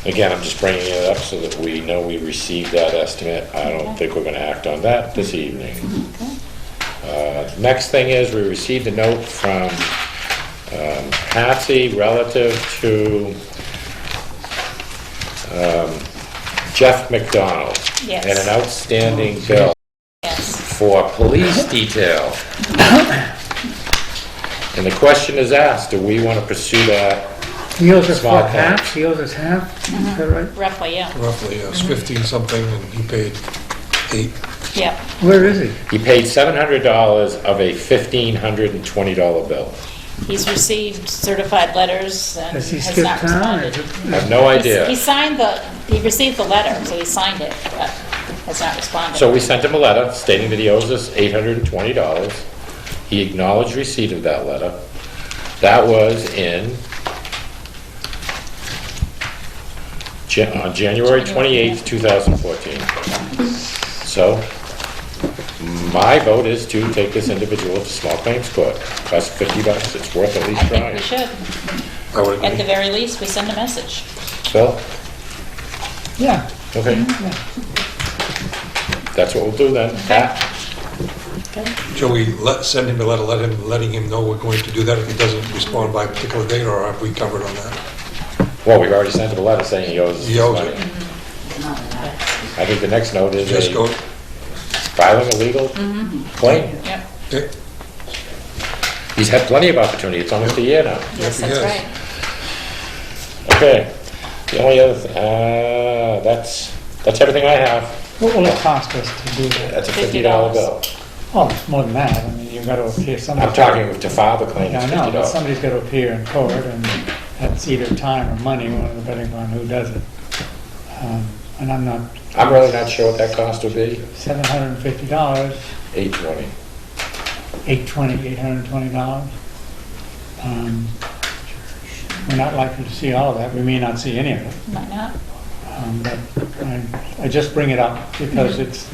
Speaker 1: Again, I'm just bringing it up so that we know we received that estimate. I don't think we're gonna act on that this evening. Next thing is, we received a note from Patsy relative to Jeff McDonald.
Speaker 2: Yes.
Speaker 1: And an outstanding bill
Speaker 2: Yes.
Speaker 1: for police detail. And the question is asked, do we want to pursue that?
Speaker 4: He owes us
Speaker 1: Small
Speaker 4: what, half?
Speaker 1: claims.
Speaker 4: He owes us half? Is that right?
Speaker 2: Roughly, yeah.
Speaker 3: Roughly, yes, 15 something, and he paid 8.
Speaker 2: Yeah.
Speaker 4: Where is he?
Speaker 1: He paid $700 of a $1,520 bill.
Speaker 2: He's received certified letters and
Speaker 4: Has he
Speaker 2: has
Speaker 4: skipped
Speaker 2: not
Speaker 4: town?
Speaker 2: responded.
Speaker 1: I have no
Speaker 2: He
Speaker 1: idea.
Speaker 2: signed he received the letter, so he signed it, but has not responded.
Speaker 1: So we sent him a letter stating that he owes us $820. He acknowledged receipt of that letter. That was on January 28th, 2014. So, my vote is to take this individual to small claims court. Costs $50, it's worth at least
Speaker 2: I think
Speaker 1: trying.
Speaker 2: we should.
Speaker 3: I would
Speaker 2: At the
Speaker 3: agree.
Speaker 2: very least, we send a message.
Speaker 1: Bill?
Speaker 4: Yeah.
Speaker 1: Okay. That's what we'll do then. Pat?
Speaker 3: Shall we send him a letter, letting him know we're going to do that if he doesn't respond by a particular date, or have we covered on that?
Speaker 1: Well, we've already sent him a letter saying he owes us
Speaker 3: He
Speaker 1: this
Speaker 3: owes
Speaker 1: money.
Speaker 3: it.
Speaker 1: I think the next note is
Speaker 3: Just go,
Speaker 1: filing a legal claim.
Speaker 2: Yep.
Speaker 3: okay,
Speaker 1: He's had plenty of opportunity, it's almost a year now.
Speaker 2: Yes,
Speaker 3: he
Speaker 2: that's
Speaker 3: is.
Speaker 2: right.
Speaker 1: Okay, the only other, that's everything I have.
Speaker 4: What will it cost us to do that?
Speaker 1: That's a $50 bill.
Speaker 4: Oh, it's more than that. I mean, you've got to appear,
Speaker 1: I'm
Speaker 4: somebody's...
Speaker 1: talking to file the claim,
Speaker 4: Yeah,
Speaker 1: it's
Speaker 4: I know, but
Speaker 1: $50.
Speaker 4: somebody's got to appear in court, and that's either time or money, depending on who does it. And I'm not...
Speaker 1: I'm really not sure what that cost would be,
Speaker 4: $750,
Speaker 1: $820.
Speaker 4: $820. We're not likely to see all of that. We may not see any of it.
Speaker 2: Might not.
Speaker 4: But I just bring it up because it's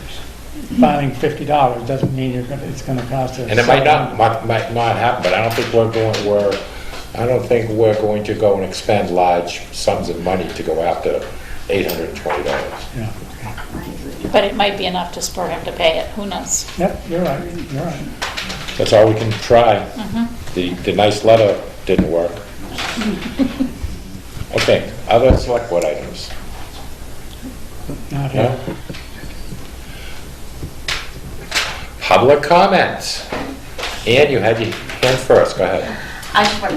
Speaker 4: filing $50 doesn't mean it's going to cost us.
Speaker 1: And it might not happen, but I don't think we're going to go and expend large sums of money to go after $820.
Speaker 4: Yeah.
Speaker 2: But it might be enough to spur him to pay it, who knows?
Speaker 4: Yep, you're right.
Speaker 1: That's all we can try. The nice letter didn't work. Okay, other select board items?
Speaker 4: Not
Speaker 1: No?
Speaker 4: here.
Speaker 1: Public comments. Ann, you had your hand first, go ahead.
Speaker 11: I just want,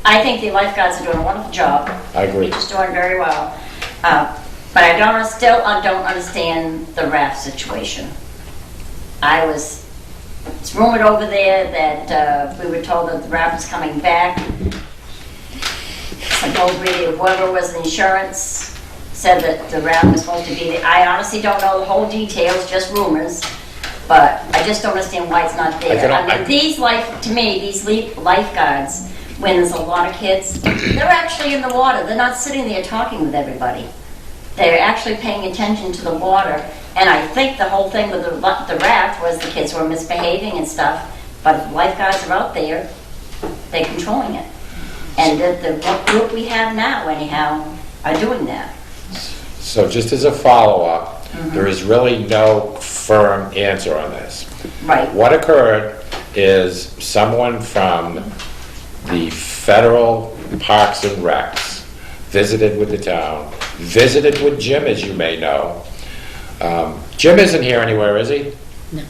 Speaker 11: I think the lifeguards are doing a wonderful job.
Speaker 1: I agree.
Speaker 11: They're just doing very well. But I still don't understand the raft situation. It's rumored over there that we were told that the raft is coming back. Whoever was the insurance said that the raft was supposed to be there. I honestly don't know the whole details, just rumors, but I just don't understand why it's not there. These lifeguards, when there's a lot of kids, they're actually in the water. They're not sitting there talking with everybody. They're actually paying attention to the water. And I think the whole thing with the raft was the kids were misbehaving and stuff, but if the lifeguards are out there, they're controlling it. And the group we have now, anyhow, are doing that.
Speaker 1: So just as a follow-up, there is really no firm answer on this.
Speaker 11: Right.
Speaker 1: What occurred is someone from the federal Parks and Recs visited with the town, visited with Jim, as you may know. Jim isn't here anywhere, is he?
Speaker 5: No.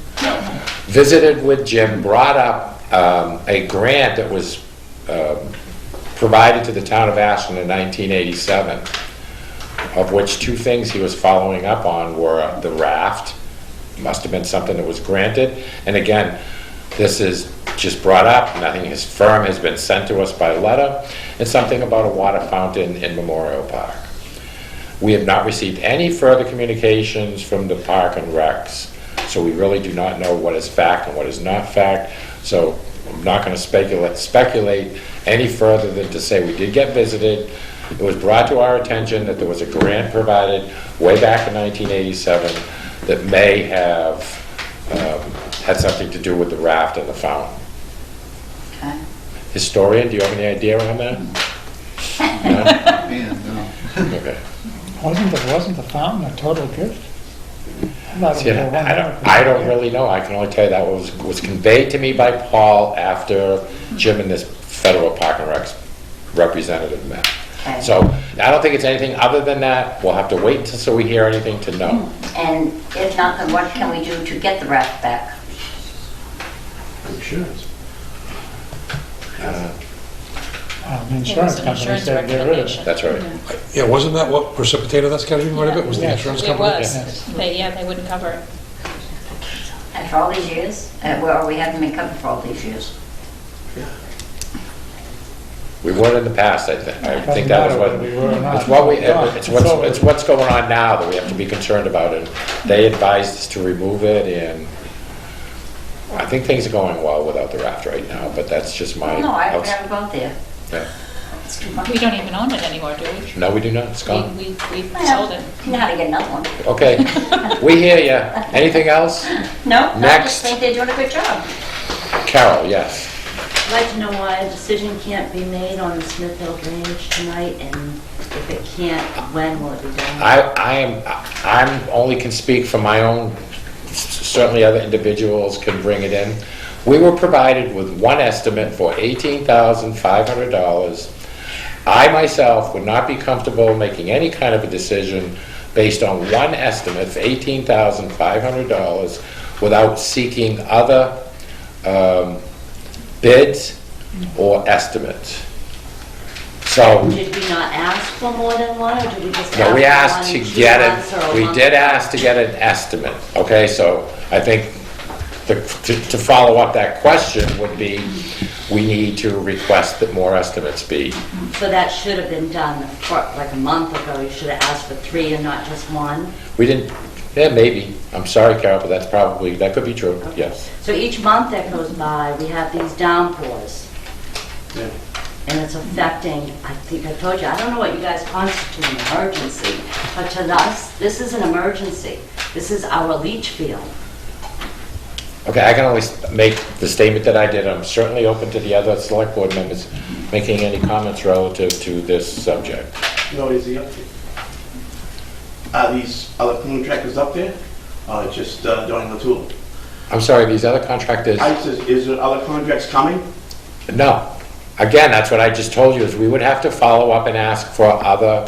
Speaker 1: Visited with Jim, brought up a grant that was provided to the town of Ashland in 1987, of which two things he was following up on were the raft, must have been something that was granted, and again, this is just brought up, nothing, his firm has been sent to us by letter, and something about a water fountain in Memorial Park. We have not received any further communications from the Park and Recs, so we really do not know what is fact and what is not fact, so I'm not going to speculate any further than to say we did get visited. It was brought to our attention that there was a grant provided way back in 1987 that may have had something to do with the raft and the fountain.
Speaker 11: Okay.
Speaker 1: Historian, do you have any idea on that? No? Okay.
Speaker 4: Wasn't the fountain a total gift?
Speaker 1: See, I don't really know. I can only tell you that was conveyed to me by Paul after Jim and this federal Park and Recs representative met.
Speaker 11: Okay.
Speaker 1: So I don't think it's anything other than that. We'll have to wait until we hear anything to know.
Speaker 11: And if not, then what can we do to get the raft back?
Speaker 10: Insurance.
Speaker 4: The insurance company
Speaker 2: Insurance
Speaker 4: said get rid of it.
Speaker 2: recommendation.
Speaker 1: That's right.
Speaker 3: Yeah, wasn't that what precipitated us getting rid of it? Was the
Speaker 4: Yeah.
Speaker 3: insurance
Speaker 2: It
Speaker 3: company?
Speaker 2: was.
Speaker 4: Yes.
Speaker 2: They wouldn't cover it.
Speaker 11: After all these years? Well, we haven't been covered for all these years.
Speaker 1: We were in the past, I think. I think that was
Speaker 4: Doesn't matter
Speaker 1: what,
Speaker 4: whether we were or not.
Speaker 1: it's what's going on now that we have to be concerned about. And they advised us to remove it, and I think things are going well without the raft right now, but that's just my...
Speaker 11: No, I would never go out there.
Speaker 1: Yeah.
Speaker 11: It's too much.
Speaker 2: We don't even own it anymore, do we?
Speaker 1: No, we do not. It's gone.
Speaker 2: We
Speaker 11: Well,
Speaker 2: sold it.
Speaker 11: You know how to get another one.
Speaker 1: Okay. We hear you. Anything else?
Speaker 11: No, I
Speaker 1: Next.
Speaker 11: just think they're doing a good job.
Speaker 1: Carol, yes.
Speaker 12: I'd like to know why a decision can't be made on the Smith Hill drainage tonight, and if it can't, when will it be done?
Speaker 1: I'm only can speak for my own, certainly other individuals can bring it in. We were provided with one estimate for $18,500. I myself would not be comfortable making any kind of a decision based on one estimate for $18,500 without seeking other bids or estimates. So,
Speaker 12: Did we not ask for more than one, or did we just ask
Speaker 1: no, we
Speaker 12: for
Speaker 1: asked
Speaker 12: one
Speaker 1: to
Speaker 12: in 2
Speaker 1: get
Speaker 12: months or a
Speaker 1: it, we
Speaker 12: month
Speaker 1: did
Speaker 12: apart?
Speaker 1: ask to get an estimate, okay? So I think to follow up that question would be, we need to request that more estimates be.
Speaker 12: So that should have been done like a month ago. You should have asked for 3 and not just 1.
Speaker 1: We didn't, yeah, maybe. I'm sorry, Carol, but that's probably, that could be true, yes.
Speaker 12: So each month that goes by, we have these downpours.
Speaker 10: Yeah.
Speaker 12: And it's affecting, I think I told you, I don't know what you guys constitute an emergency, but to us, this is an emergency. This is our leach field.
Speaker 1: Okay, I can only make the statement that I did. I'm certainly open to the other select board members making any comments relative to this subject.
Speaker 13: No, is he up there? Are these other contractors up there? Just doing the tool?
Speaker 1: I'm sorry, these other contractors,
Speaker 13: I said, is there other contracts coming?
Speaker 1: no. Again, that's what I just told you, is we would have to follow up and ask for other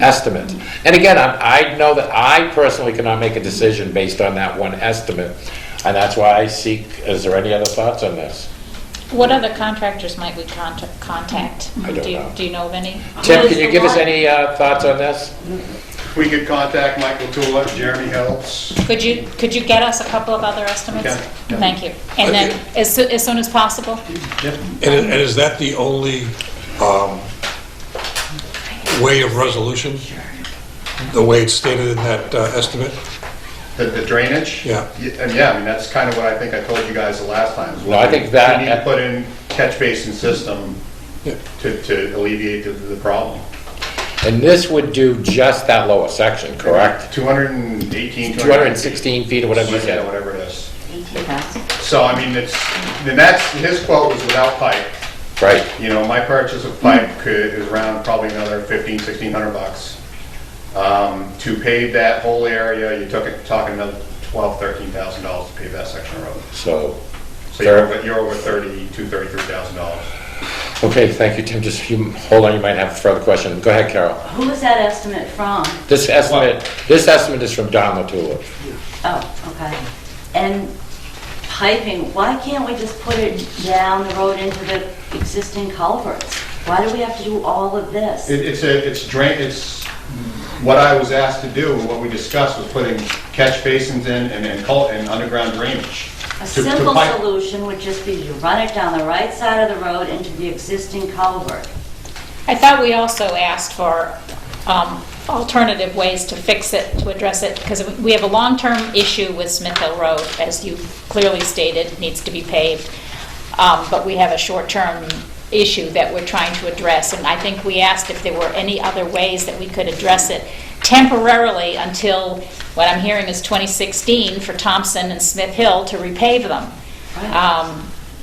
Speaker 1: estimates. And again, I know that I personally cannot make a decision based on that one estimate, and that's why I seek, is there any other thoughts on this?
Speaker 2: What other contractors might we contact?
Speaker 1: I don't know.
Speaker 2: Do you know of any?
Speaker 1: Tim, can you give us any thoughts on this?
Speaker 8: We could contact Michael Tula, Jeremy Helps.
Speaker 2: Could you get us a couple of other estimates?
Speaker 8: Okay.
Speaker 2: Thank you. And then, as soon as possible?
Speaker 3: And is that the only way of resolution? The way it's stated in that estimate?
Speaker 8: The drainage?
Speaker 3: Yeah.
Speaker 8: And yeah, I mean, that's kind of what I think I told you guys the last time. is
Speaker 1: Well, I think that-
Speaker 8: We need to put in catch basin system
Speaker 3: Yeah.
Speaker 8: to alleviate the problem.
Speaker 1: And this would do just that lower section, correct?
Speaker 8: 218,
Speaker 1: 216 feet or whatever you
Speaker 8: Yeah,
Speaker 1: said.
Speaker 8: whatever it is.
Speaker 12: 18,000.
Speaker 8: So, I mean, his quote was without pipe.
Speaker 1: Right.
Speaker 8: You know, my purchase of pipe is around probably another $1,500-1,600 bucks. To pave that whole area, talking another $12,000-13,000 to pave that section of road.
Speaker 1: So,
Speaker 8: So you're over $32,000-33,000.
Speaker 1: okay, thank you, Tim. Just hold on, you might have a further question. Go ahead, Carol.
Speaker 12: Who is that estimate from?
Speaker 1: This estimate is from Don Latula.
Speaker 12: Oh, okay. And piping, why can't we just put it down the road into the existing culverts? Why do we have to do all of this?
Speaker 8: It's what I was asked to do, and what we discussed was putting catch basins in and underground drainage.
Speaker 12: A
Speaker 8: To
Speaker 12: simple
Speaker 8: pipe-
Speaker 12: solution would just be to run it down the right side of the road into the existing culvert.
Speaker 2: I thought we also asked for alternative ways to fix it, to address it, because we have a long-term issue with Smith Hill Road, as you clearly stated, needs to be paved. But we have a short-term issue that we're trying to address, and I think we asked if there were any other ways that we could address it temporarily until, what I'm hearing is 2016 for Thompson and Smith Hill to repave them.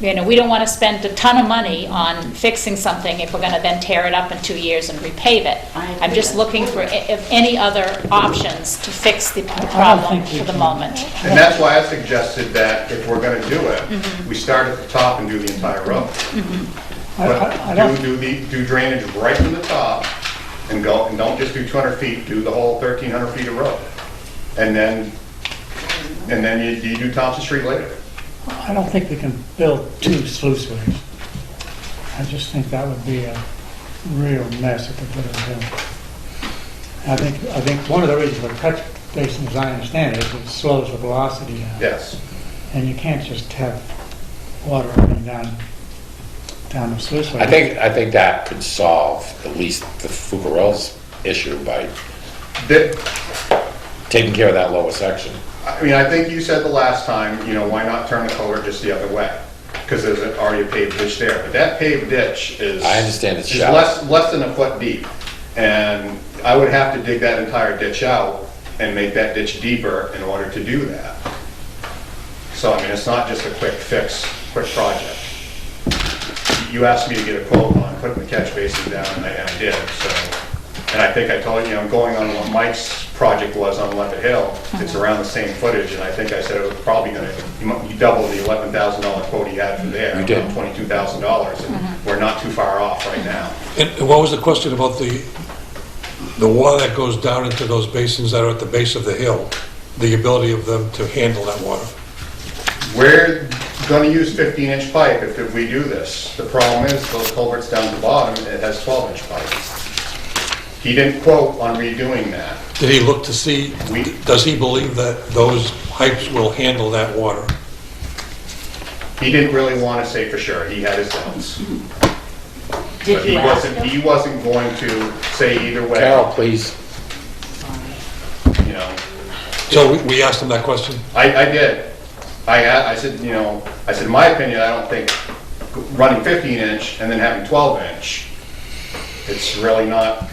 Speaker 2: You know, we don't want to spend a ton of money on fixing something if we're going to then tear it up in 2 years and repave it.
Speaker 12: I agree.
Speaker 2: I'm just looking for if any other options to fix the problem for the moment.
Speaker 8: And that's why I suggested that if we're gonna do it, we start at the top and do the entire road.
Speaker 4: I
Speaker 8: But
Speaker 4: don't,
Speaker 8: do drainage right from the top and don't just do 200 feet, do the whole 1,300 feet of road. And then you do Thompson Street later.
Speaker 4: I don't think we can build 2 sluiceways. I just think that would be a real mess if we put it in. I think one of the reasons for catch basins, as I understand it, is it slows the velocity down.
Speaker 8: Yes.
Speaker 4: And you can't just have water running down the sluiceway.
Speaker 1: I think that could solve at least the Fucarel's issue by taking care of that lower section.
Speaker 8: I mean, I think you said the last time, you know, why not turn the culvert just the other way? Because there's already a paved ditch there. But that paved ditch is...
Speaker 1: I understand it's
Speaker 8: is
Speaker 1: shallow.
Speaker 8: less than a foot deep. And I would have to dig that entire ditch out and make that ditch deeper in order to do that. So, I mean, it's not just a quick fix, quick project. You asked me to get a quote on putting the catch basin down, and I did, so. And I think I told you, I'm going on what Mike's project was on Leopard Hill. It's around the same footage, and I think I said it was probably gonna, you double the $11,000 quote he had for there.
Speaker 1: You did.
Speaker 8: $22,000, and we're not too far off right now.
Speaker 3: And what was the question about the water that goes down into those basins that are at the base of the hill? The ability of them to handle that water?
Speaker 8: Where gonna use 15-inch pipe if we do this. The problem is, those culverts down the bottom, it has 12-inch pipe. He didn't quote on redoing that.
Speaker 3: Did he look to see, does he believe that those pipes will handle that water?
Speaker 8: He didn't really want to say for sure, he had his doubts.
Speaker 12: Did
Speaker 8: But
Speaker 12: you ask him?
Speaker 8: he wasn't going to say either way,
Speaker 1: Carol, please.
Speaker 8: you know.
Speaker 3: So we asked him that question?
Speaker 8: I did. I said, you know, I said, in my opinion, I don't think running 15-inch and then having 12-inch, it's really not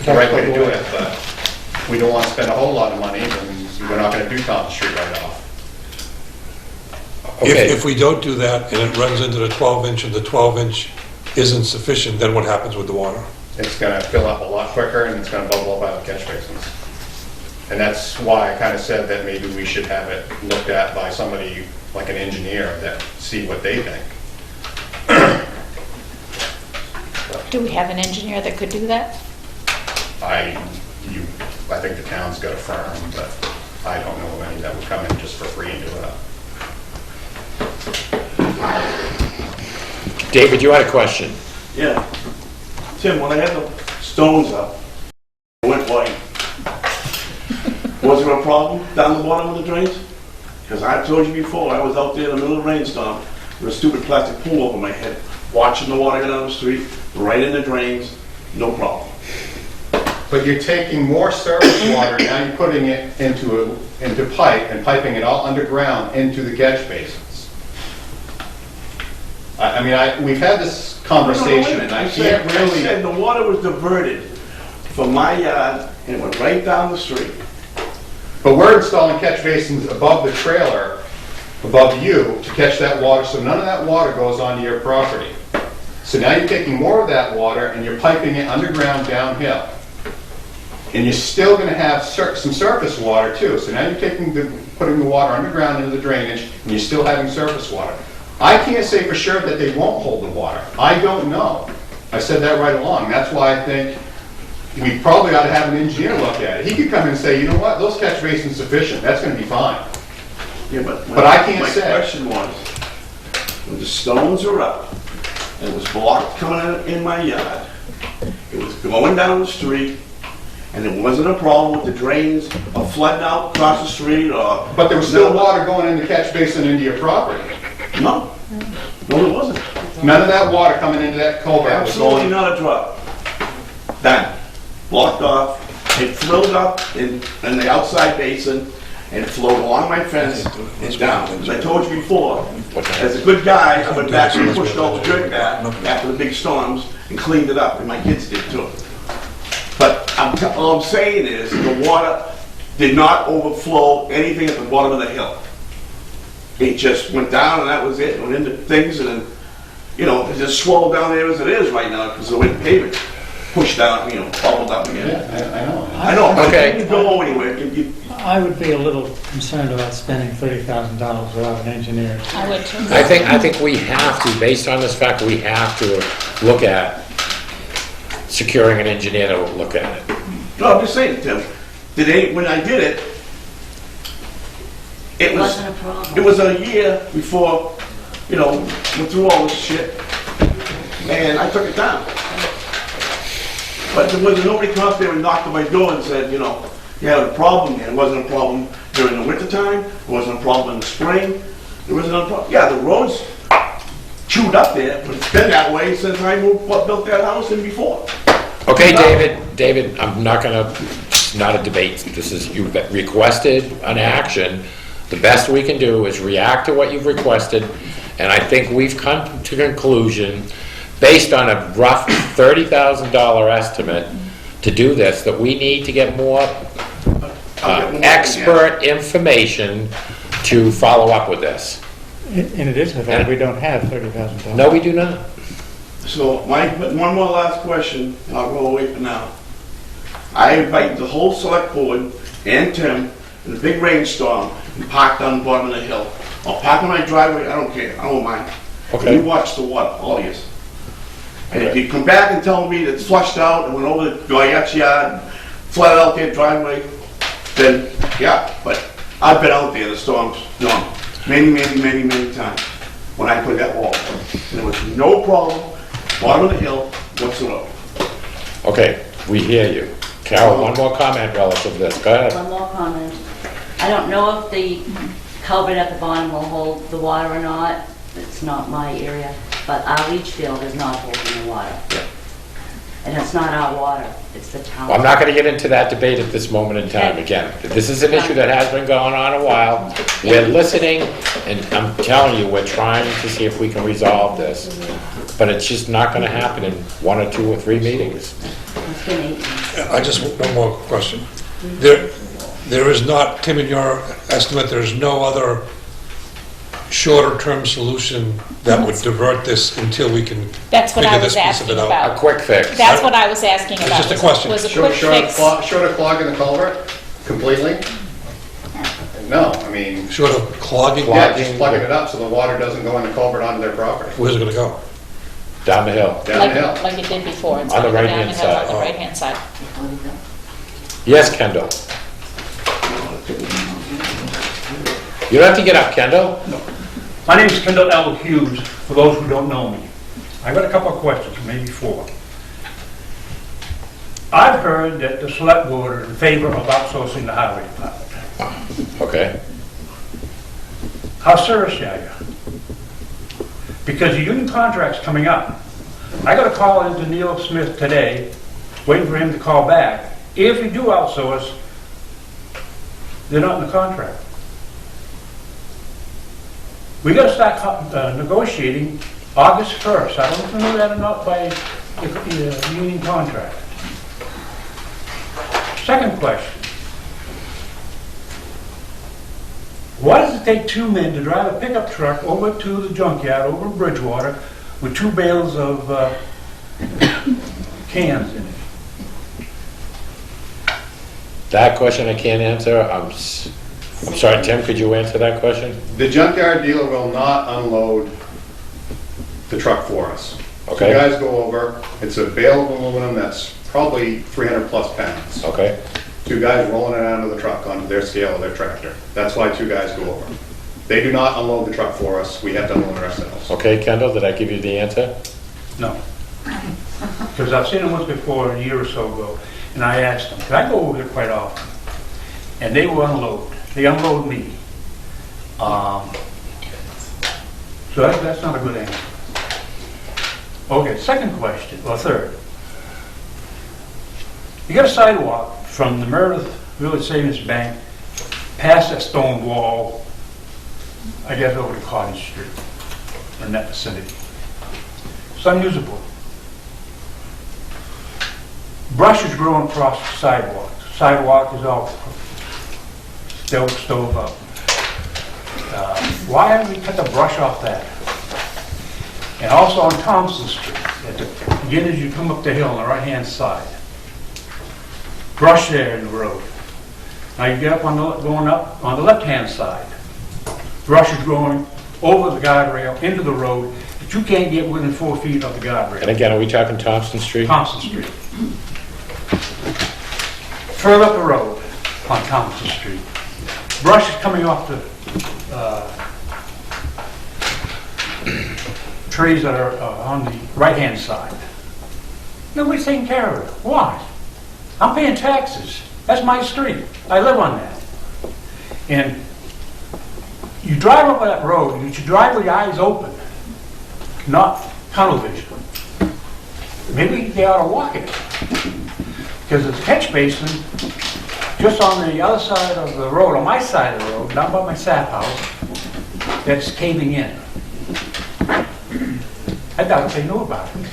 Speaker 8: the right way to do it, but we don't want to spend a whole lot of money, and we're not going to do Thompson Street right off.
Speaker 1: Okay.
Speaker 3: If we don't do that and it runs into the 12-inch and the 12-inch isn't sufficient, then what happens with the water?
Speaker 8: It's going to fill up a lot quicker, and it's going to bubble up out of the catch basins. And that's why I kind of said that maybe we should have it looked at by somebody like an engineer that see what they think.
Speaker 2: Do we have an engineer that could do that?
Speaker 8: I think the town's got a firm, but I don't know of any that would come in just for free and do it.
Speaker 1: David, you had a question.
Speaker 13: Yeah. Tim, when I had the stones up, it went white. Was there a problem down the bottom of the drains? Because I told you before, I was out there in the middle of a rainstorm with a stupid plastic pool over my head, watching the water go down the street, right in the drains, no problem.
Speaker 8: But you're taking more surface water, now you're putting it into pipe and piping it all underground into the catch basins. I mean, we've had this conversation, and I can't
Speaker 13: I
Speaker 8: really...
Speaker 13: said the water was diverted from my yard and it went right down the street.
Speaker 8: But we're installing catch basins above the trailer, above you, to catch that water, so none of that water goes onto your property. So now you're taking more of that water and you're piping it underground downhill. And you're still gonna have some surface water too. So now you're putting the water underground into the drainage, and you're still having surface water. I can't say for sure that they won't hold the water. I don't know. I said that right along. That's why I think we probably ought to have an engineer look at it. He could come in and say, you know what, those catch basins sufficient, that's gonna be fine.
Speaker 13: Yeah, but
Speaker 8: I can't say.
Speaker 13: My question was, when the stones are up, and it was blocked coming in my yard, it was going down the street, and there wasn't a problem with the drains or flooding out across the street or...
Speaker 8: But there was still water going in the catch basin into your property.
Speaker 13: No, there wasn't.
Speaker 8: None of that water coming into that culvert was
Speaker 13: Absolutely
Speaker 8: going...
Speaker 13: not a drop. Done. Blocked off. It filled up in the outside basin and flowed along my fence and down. As I told you before, as a good guy, I went back and pushed all the dirt back after the big storms and cleaned it up, and my kids did too. But all I'm saying is the water did not overflow anything at the bottom of the hill. It just went down and that was it. It went into things and then, you know, it just swelled down there as it is right now because the way the pavement pushed down, you know, bubbled up again.
Speaker 8: Yeah,
Speaker 13: I know, but
Speaker 1: Okay.
Speaker 13: it didn't go anywhere.
Speaker 4: I would be a little concerned about spending $30,000 without an engineer.
Speaker 2: I would too.
Speaker 1: I think we have to, based on this fact, we have to look at securing an engineer to look at it.
Speaker 13: No, I'm just saying, Tim, when I did it, it
Speaker 12: Wasn't a problem.
Speaker 13: It was a year before, you know, went through all this shit, and I took it down. But there wasn't nobody come up there and knocked on my door and said, you know, you had a problem. It wasn't a problem during the wintertime. It wasn't a problem in the spring. There wasn't a problem. Yeah, the roads chewed up there, but it's been that way since I built that house and before.
Speaker 1: Okay, David, I'm not gonna, it's not a debate. This is, you've requested an action. The best we can do is react to what you've requested, and I think we've come to conclusion, based on a rough $30,000 estimate to do this, that we need to get more expert information to follow up with this.
Speaker 4: In addition to that, we don't have $30,000.
Speaker 1: No, we do not.
Speaker 13: So, one more last question, and I'll go away for now. I invite the whole select board and Tim in a big rainstorm and park down the bottom of the hill. I'll park on my driveway, I don't care, I don't mind.
Speaker 1: Okay.
Speaker 13: You watch the water, all of you. And if you come back and tell me that it's flushed out and went over the yacht yard, flooded out their driveway, then yeah, but I've been out there, the storms, no. many times when I put that wall. And there was no problem, bottom of the hill whatsoever.
Speaker 1: Okay, we hear you. Carol, one more comment relative to this, go ahead.
Speaker 12: One more comment. I don't know if the culvert at the bottom will hold the water or not. It's not my area, but our leach field is not holding the water. And it's not our water, it's the town.
Speaker 1: Well, I'm not gonna get into that debate at this moment in time. Again, this is an issue that has been going on a while. We're listening, and I'm telling you, we're trying to see if we can resolve this. But it's just not gonna happen in 1 or 2 or 3 meetings.
Speaker 12: It's been 8 years.
Speaker 3: I just, one more question. There is not, Tim, in your estimate, there's no other shorter-term solution that would divert this until we can
Speaker 2: That's what I
Speaker 3: figure
Speaker 2: was
Speaker 3: this piece of
Speaker 2: asking
Speaker 3: it out?
Speaker 2: about.
Speaker 1: A quick fix.
Speaker 2: That's what I was asking about.
Speaker 3: just a question.
Speaker 2: Was a quick fix.
Speaker 8: Short of clogging the culvert completely? No, I mean,
Speaker 3: Short of clogging,
Speaker 8: yeah, just plugging it up so the water doesn't go in the culvert onto their property,
Speaker 3: where's it gonna go?
Speaker 1: Down the hill.
Speaker 8: down the hill.
Speaker 2: Like it did before. It's
Speaker 1: On the
Speaker 2: gonna go down
Speaker 1: right-hand
Speaker 2: the hill
Speaker 1: side.
Speaker 2: On the right-hand side.
Speaker 1: Yes, Kendall? You don't have to get up, Kendall.
Speaker 14: My name is Kendall L. Hughes, for those who don't know me. I've got a couple of questions, maybe 4. I've heard that the select board are in favor of outsourcing the highway department.
Speaker 1: Okay.
Speaker 14: How serious are you? Because the union contract's coming up. I got a call into Neil Smith today, waiting for him to call back. If you do outsource, they're not in the contract. We gotta start negotiating August 1st. I don't know if you know that or not by the union contract. Second question. Why does it take 2 men to drive a pickup truck over to the junkyard over in Bridgewater with 2 bales of cans in it?
Speaker 1: That question I can't answer. I'm sorry, Tim, could you answer that question?
Speaker 8: The junkyard dealer will not unload the truck for us.
Speaker 1: Okay.
Speaker 8: Two guys go over, it's a bale of aluminum that's probably 300 plus pounds.
Speaker 1: Okay.
Speaker 8: 2 guys rolling it onto the truck onto their scale of their tractor. That's why 2 guys go over. They do not unload the truck for us, we have to unload it ourselves.
Speaker 1: Okay, Kendall, did I give you the answer?
Speaker 14: No. Because I've seen them once before, a year or so ago, and I asked them, because I go over there quite often, and they will unload. They unload me. So that's not a good answer. Okay, second question, or third. You got a sidewalk from the Meredith Village Savings Bank past that stone wall, I guess over to Cottage Street, in that vicinity. It's unusable. Brush is growing across the sidewalk. The sidewalk is all stove up. Why haven't we cut the brush off that? And also on Thompson Street, at the beginning as you come up the hill on the right-hand side. Brush there in the road. Now you get up on going up on the left-hand side. Brush is growing over the guardrail into the road, but you can't get within 4 feet of the guardrail.
Speaker 1: And again, are we talking Thompson Street?
Speaker 14: Thompson Street. Further up the road on Thompson Street. Brush is coming off the trees that are on the right-hand side. Nobody's taking care of it. Why? I'm paying taxes. That's my street. I live on that. And you drive up that road, you should drive with your eyes open, not tunnel vision. Maybe they ought to walk it. Because there's a catch basin just on the other side of the road, on my side of the road, down by my sap house, that's caving in. I doubt if they knew about it.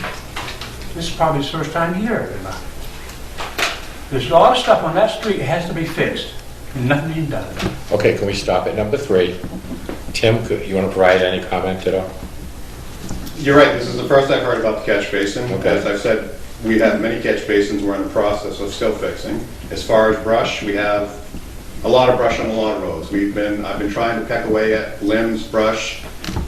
Speaker 14: This is probably the first time you hear about it. There's a lot of stuff on that street that has to be fixed, and nothing being done.
Speaker 1: Okay, can we stop at number 3? Tim, you want to provide any comment at all?
Speaker 8: You're right, this is the first I've heard about the catch basin.
Speaker 1: Okay.
Speaker 8: As I've said, we have many catch basins we're in the process of still fixing. As far as brush, we have a lot of brush on a lot of roads. I've been trying to peck away at limbs, brush.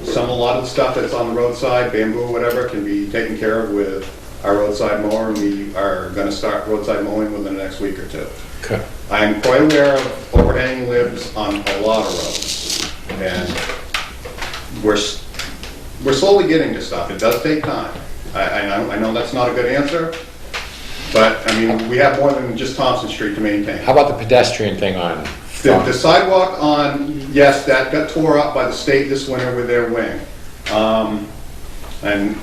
Speaker 8: A lot of the stuff that's on the roadside, bamboo, whatever, can be taken care of with our roadside mower, and we are gonna start roadside mowing within the next week or 2.
Speaker 1: Okay.
Speaker 8: I'm quite aware of overhanging limbs on a lot of roads. And we're slowly getting to stuff. It does take time. I know that's not a good answer, but, I mean, we have more than just Thompson Street to maintain.
Speaker 1: How about the pedestrian thing on?
Speaker 8: The sidewalk on, yes, that got tore up by the state this winter with their wing. And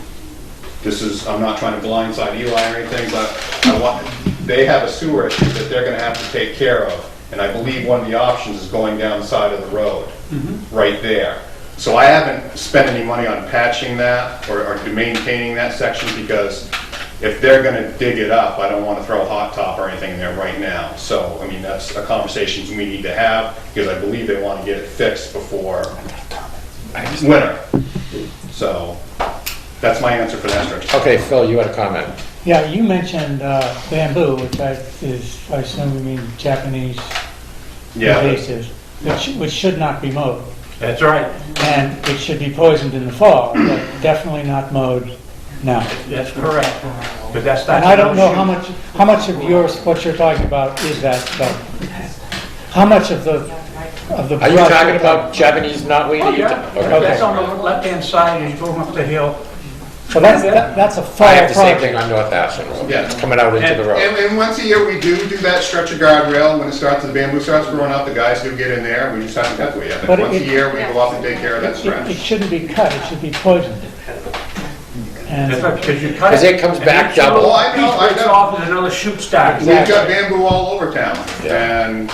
Speaker 8: this is, I'm not trying to blindside Eli or anything, but they have a sewer issue that they're gonna have to take care of. And I believe one of the options is going down the side of the road, right there. So I haven't spent any money on patching that or maintaining that section, because if they're gonna dig it up, I don't wanna throw a hot top or anything in there right now. So, I mean, that's a conversation we need to have, because I believe they wanna get it fixed before winter. So, that's my answer for that stretch.
Speaker 1: Okay, Phil, you had a comment.
Speaker 4: Yeah, you mentioned bamboo, which I assume you mean Japanese
Speaker 8: Yeah.
Speaker 4: invasive, which should not be mowed.
Speaker 14: That's right.
Speaker 4: And it should be poisoned in the fall, but definitely not mowed now.
Speaker 14: That's correct. But that's not.
Speaker 4: And I don't know how much of yours, what you're talking about is that, how much of the
Speaker 1: Are you talking about Japanese knotweed?
Speaker 14: Oh, yeah.
Speaker 1: Okay.
Speaker 14: That's on the left-hand side as you go up the hill.
Speaker 4: So that's a fall
Speaker 1: I have the same
Speaker 4: project.
Speaker 1: thing on North Ashland Road.
Speaker 8: Yeah.
Speaker 1: It's coming out into the road.
Speaker 8: And once a year, we do that stretch of guardrail. When it starts, the bamboo starts growing up, the guys do get in there, we just haven't cut to it yet. But
Speaker 4: But
Speaker 8: once a year, we go up and take care of that
Speaker 4: It
Speaker 8: stretch.
Speaker 4: shouldn't be cut, it should be poisoned. And
Speaker 14: That's right, because you cut
Speaker 1: Because it comes back double.
Speaker 8: Oh, I know,
Speaker 14: Piece breaks off and another shoot starts.
Speaker 8: We've got bamboo all over town,
Speaker 1: Yeah.
Speaker 8: and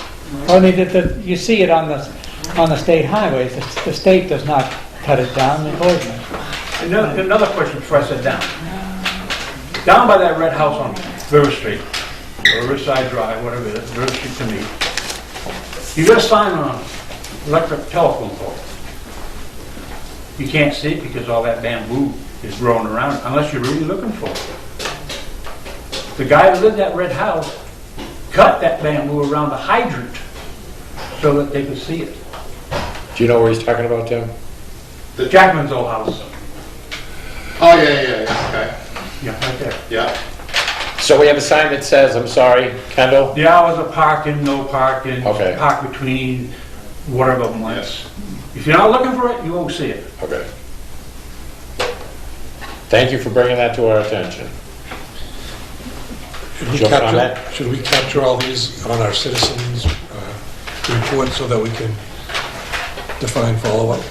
Speaker 4: I mean, you see it on the state highways, the state does not cut it down, they poison it.
Speaker 14: Another question before I sit down. Down by that red house on River Street, or Riverside Drive, whatever it is, River Street to me, you got a sign on an electric telephone pole. You can't see it because all that bamboo is growing around it, unless you're really looking for it. The guy who lived in that red house cut that bamboo around the hydrant so that they could see it.
Speaker 1: Do you know where he's talking about, Tim?
Speaker 14: Jackman's old house.
Speaker 8: oh, yeah, okay,
Speaker 14: Yeah, right there.
Speaker 8: yeah.
Speaker 1: So we have a sign that says, I'm sorry, Kendall?
Speaker 14: The hours of parking, no parking,
Speaker 1: Okay.
Speaker 14: park between, whatever months. If you're not looking for it, you won't see it.
Speaker 1: Okay. Thank you for bringing that to our attention.
Speaker 3: Should we capture all these on our citizens' report so that we can define follow-up?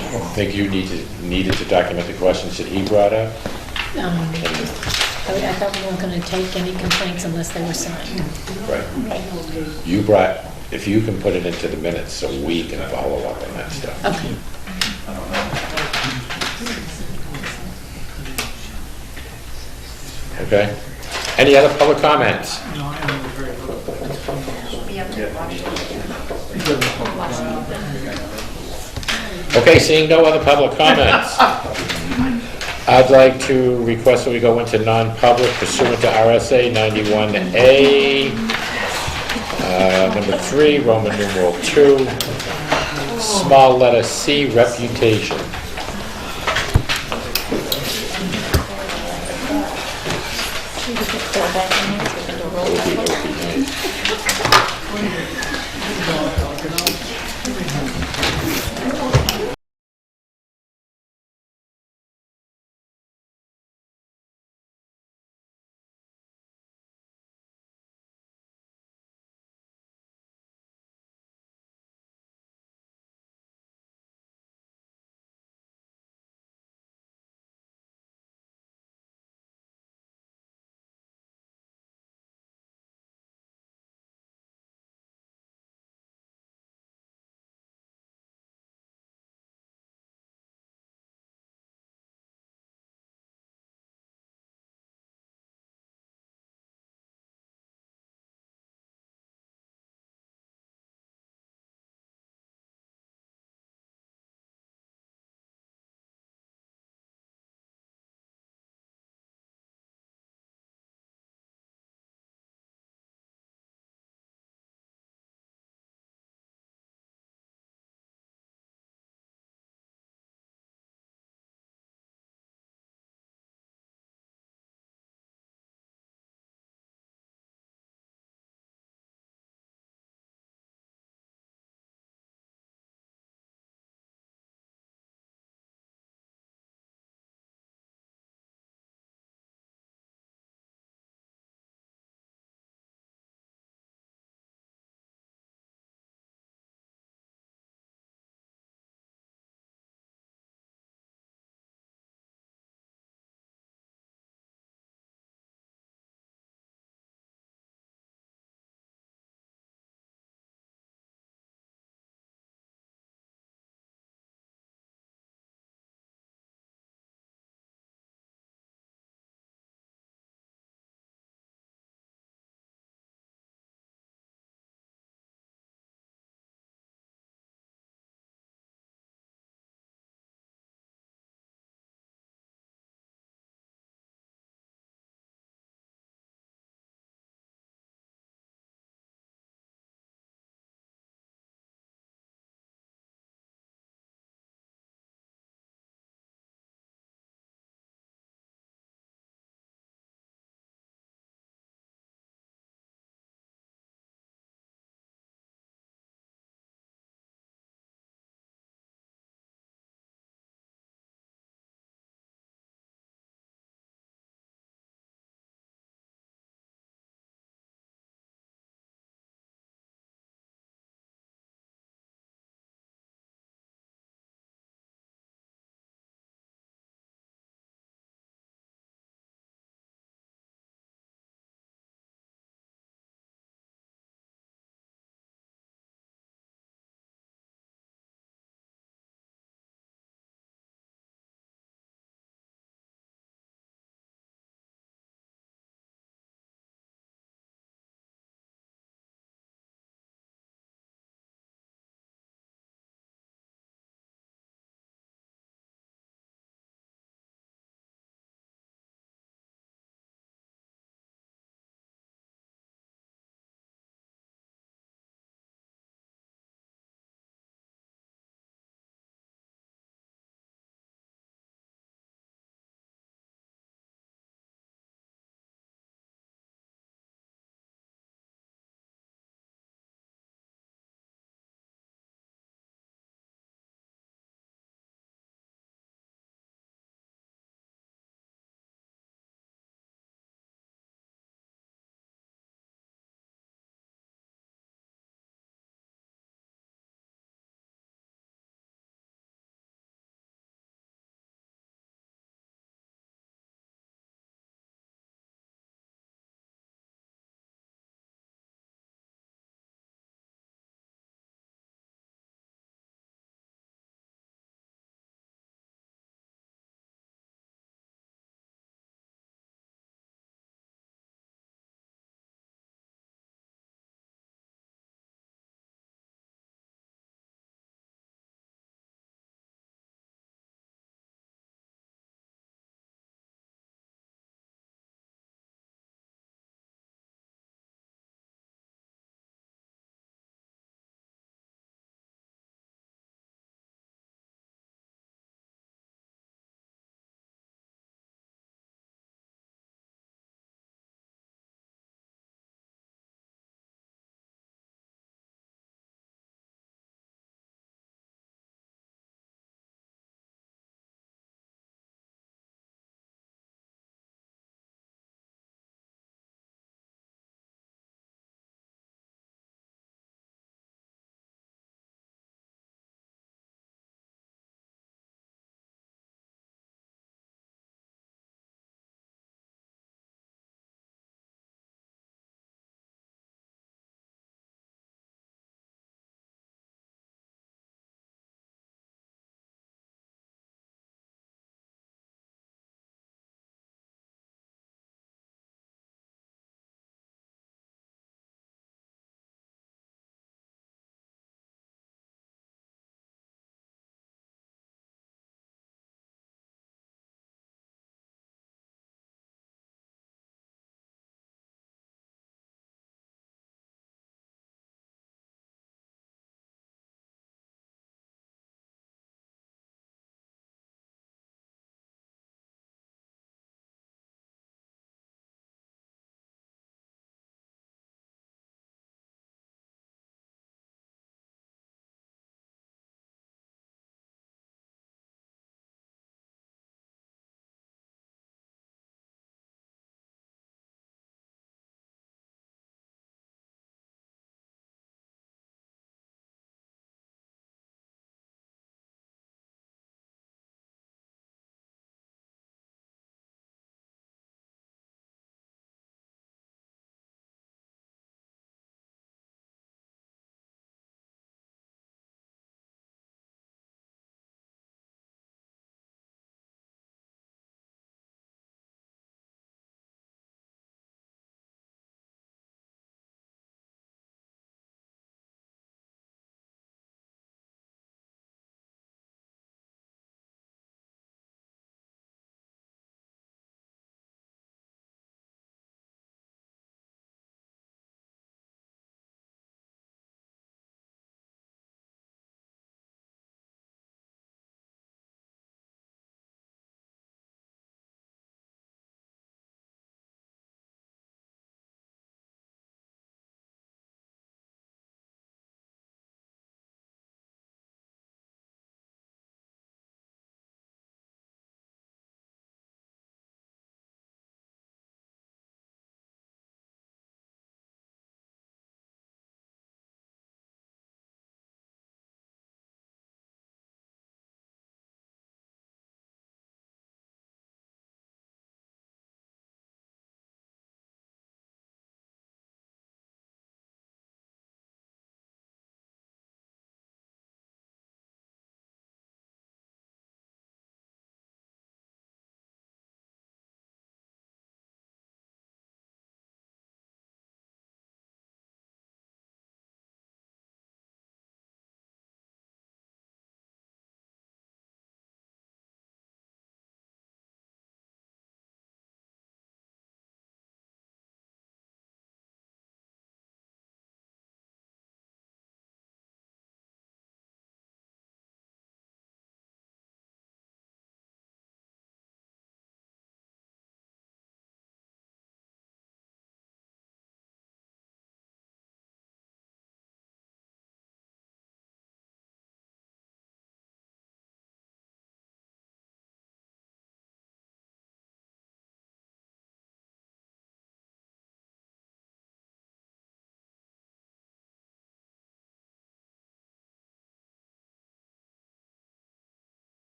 Speaker 1: I think you needed to document the questions that he brought up.
Speaker 5: I thought we weren't going to take any complaints unless they were signed.
Speaker 1: Right. You brought, if you can put it into the minutes so we can follow up on that stuff.
Speaker 5: Okay.
Speaker 1: Okay? Any other public comments? Okay, seeing no other public comments, I'd like to request that we go into non-public pursuant to RSA 91A, number 3, Roman numeral 2, small letter C, reputation.
Speaker 2: Should we just throw it back in here so we can do a roll call?